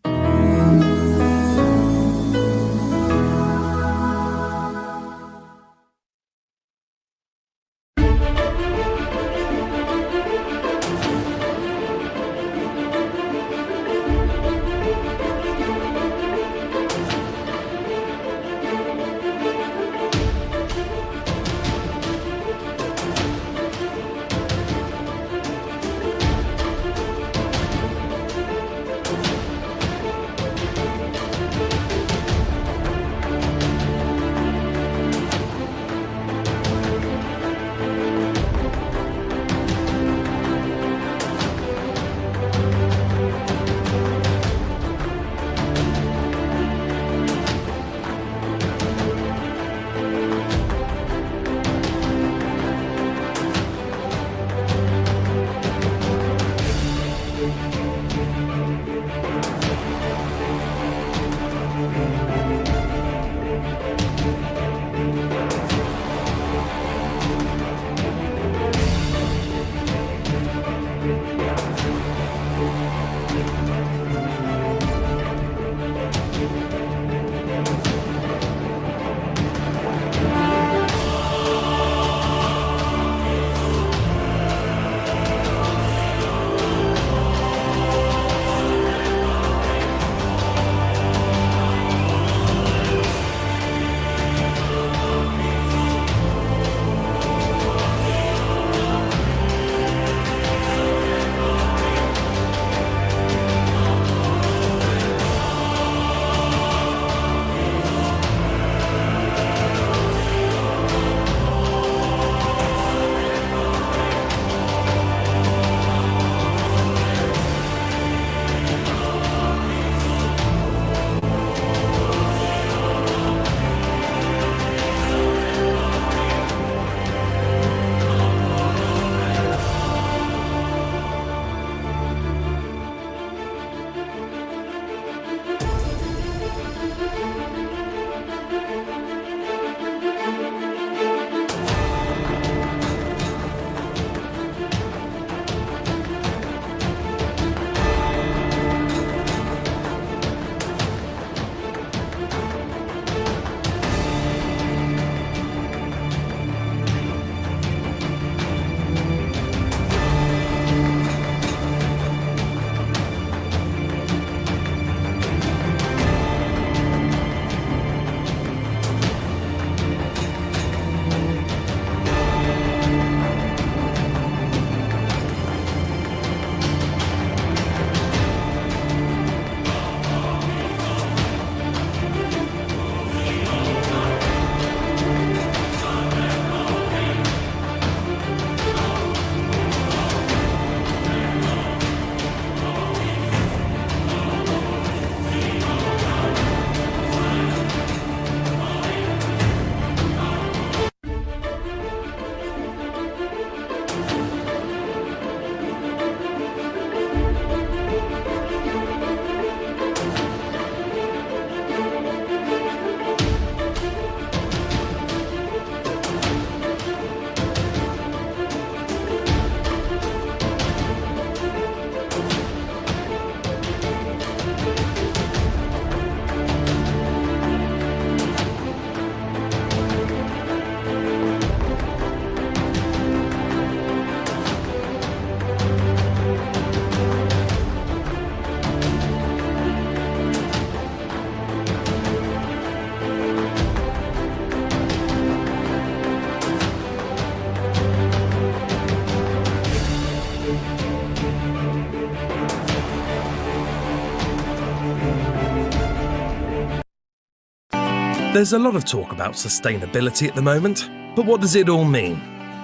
There's a lot of talk about sustainability at the moment, but what does it all mean?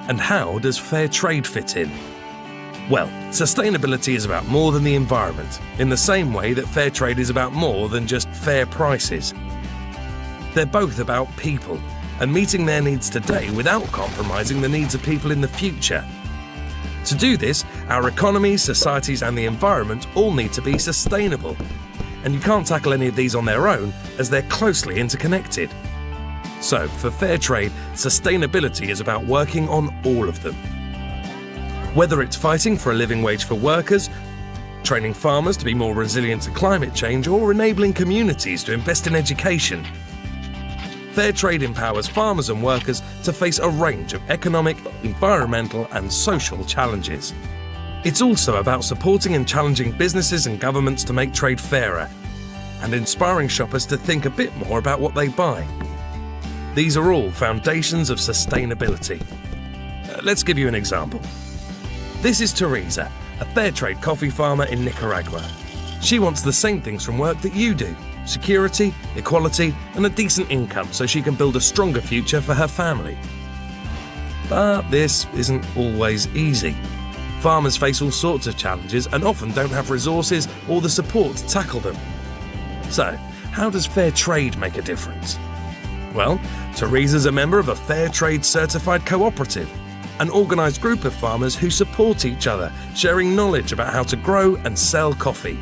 And how does fair trade fit in? Well, sustainability is about more than the environment, in the same way that fair trade is about more than just fair prices. They're both about people, and meeting their needs today without compromising the needs of people in the future. To do this, our economies, societies, and the environment all need to be sustainable. And you can't tackle any of these on their own, as they're closely interconnected. So, for fair trade, sustainability is about working on all of them. Whether it's fighting for a living wage for workers, training farmers to be more resilient to climate change, or enabling communities to invest in education, fair trade empowers farmers and workers to face a range of economic, environmental, and social challenges. It's also about supporting and challenging businesses and governments to make trade fairer, and inspiring shoppers to think a bit more about what they buy. These are all foundations of sustainability. Let's give you an example. This is Teresa, a fair trade coffee farmer in Nicaragua. She wants the same things from work that you do: security, equality, and a decent income so she can build a stronger future for her family. But this isn't always easy. Farmers face all sorts of challenges and often don't have resources or the support to tackle them. So, how does fair trade make a difference? Well, Teresa's a member of a fair trade certified cooperative, an organised group of farmers who support each other, sharing knowledge about how to grow and sell coffee.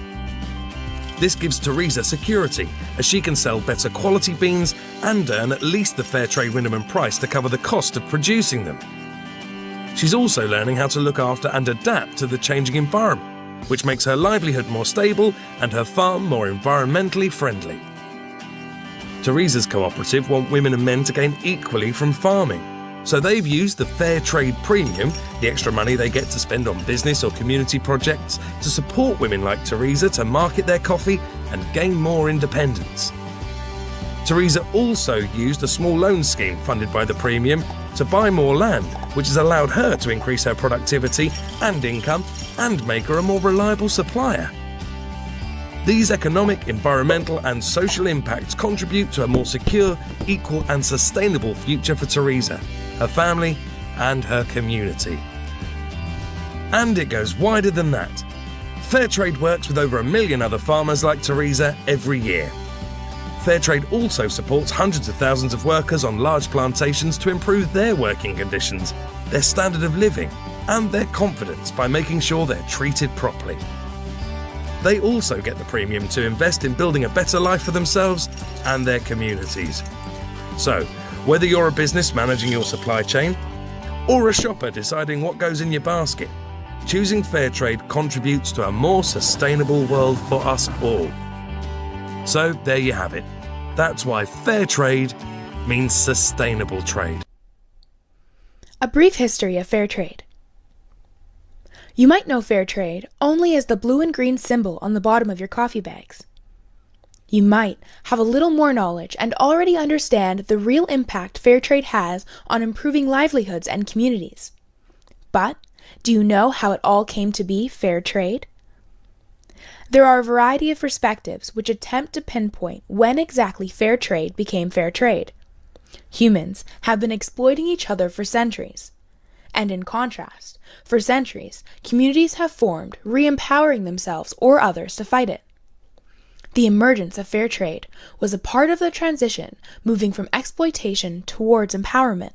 This gives Teresa security, as she can sell better quality beans and earn at least the fair trade minimum price to cover the cost of producing them. She's also learning how to look after and adapt to the changing environment, which makes her livelihood more stable and her farm more environmentally friendly. Teresa's cooperative want women and men to gain equally from farming, so they've used the Fair Trade Premium, the extra money they get to spend on business or community projects, to support women like Teresa to market their coffee and gain more independence. Teresa also used a small loan scheme funded by the Premium to buy more land, which has allowed her to increase her productivity and income and make her a more reliable supplier. These economic, environmental, and social impacts contribute to a more secure, equal, and sustainable future for Teresa, her family, and her community. And it goes wider than that. Fair trade works with over 1 million other farmers like Teresa every year. Fair trade also supports hundreds of thousands of workers on large plantations to improve their working conditions, their standard of living, and their confidence by making sure they're treated properly. They also get the premium to invest in building a better life for themselves and their communities. So, whether you're a business managing your supply chain or a shopper deciding what goes in your basket, choosing fair trade contributes to a more sustainable world for us all. So, there you have it. That's why fair trade means sustainable trade. A brief history of fair trade. You might know fair trade only as the blue and green symbol on the bottom of your coffee bags. You might have a little more knowledge and already understand the real impact fair trade has on improving livelihoods and communities. But do you know how it all came to be fair trade? There are a variety of perspectives which attempt to pinpoint when exactly fair trade became fair trade. Humans have been exploiting each other for centuries. And in contrast, for centuries, communities have formed, re-empowering themselves or others to fight it. The emergence of fair trade was a part of the transition moving from exploitation towards empowerment.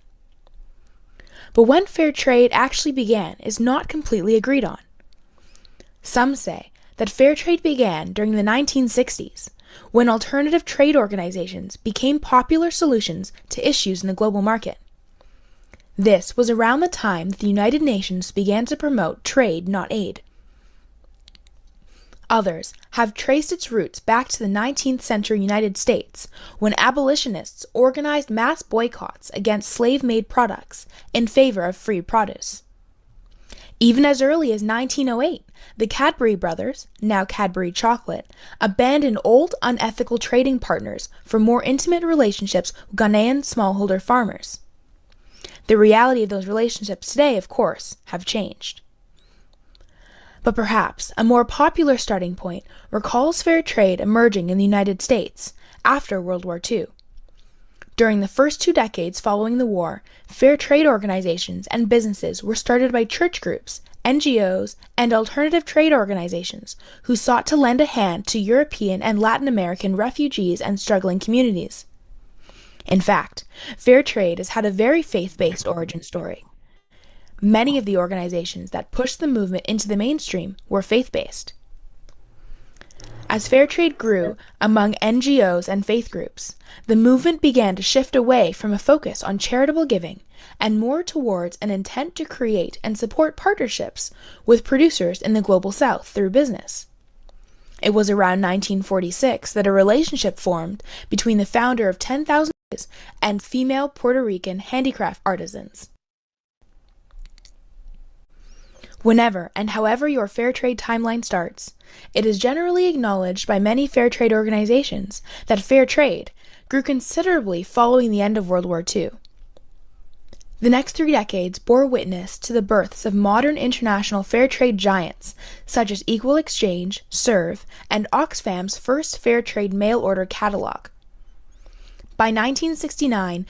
But when fair trade actually began is not completely agreed on. Some say that fair trade began during the 1960s, when alternative trade organizations became popular solutions to issues in the global market. This was around the time that the United Nations began to promote trade, not aid. Others have traced its roots back to the 19th century United States, when abolitionists organized mass boycotts against slave-made products in favor of free produce. Even as early as 1908, the Cadbury brothers, now Cadbury Chocolate, abandoned old unethical trading partners for more intimate relationships with Ghanaian smallholder farmers. The reality of those relationships today, of course, have changed. But perhaps a more popular starting point recalls fair trade emerging in the United States after World War II. During the first 2 decades following the war, fair trade organizations and businesses were started by church groups, NGOs, and alternative trade organizations who sought to lend a hand to European and Latin American refugees and struggling communities. In fact, fair trade has had a very faith-based origin story. Many of the organizations that pushed the movement into the mainstream were faith-based. As fair trade grew among NGOs and faith groups, the movement began to shift away from a focus on charitable giving and more towards an intent to create and support partnerships with producers in the Global South through business. It was around 1946 that a relationship formed between the founder of 10,000 and female Puerto Rican handicraft artisans. Whenever and however your fair trade timeline starts, it is generally acknowledged by many fair trade organizations that fair trade grew considerably following the end of World War II. The next 3 decades bore witness to the births of modern international fair trade giants such as Equal Exchange, Serve, and Oxfam's first fair trade mail order catalog. By 1969,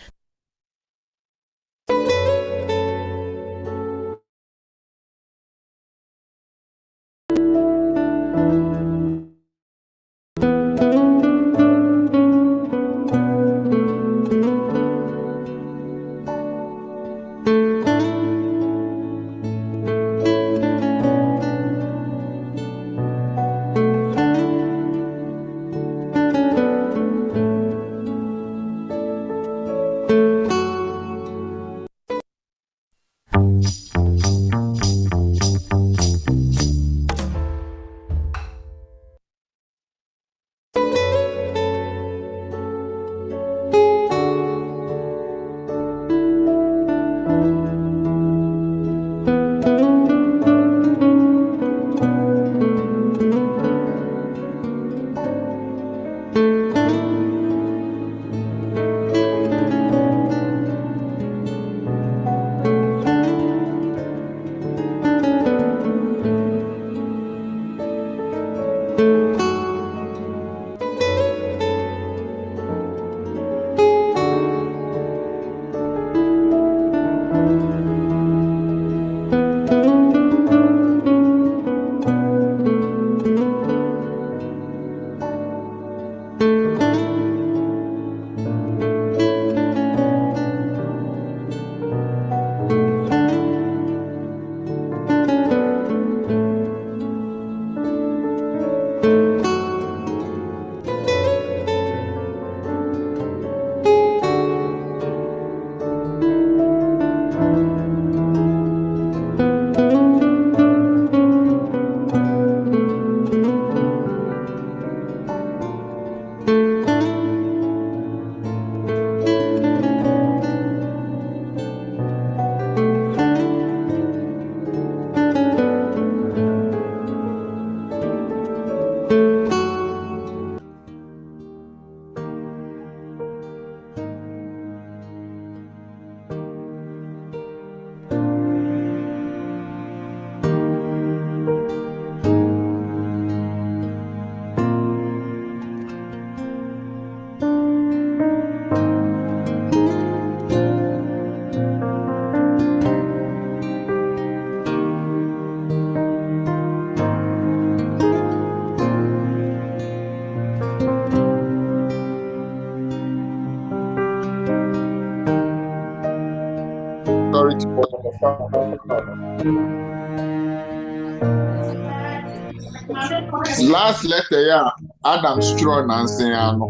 Last letter, yeah, Adam Straw and Sayano.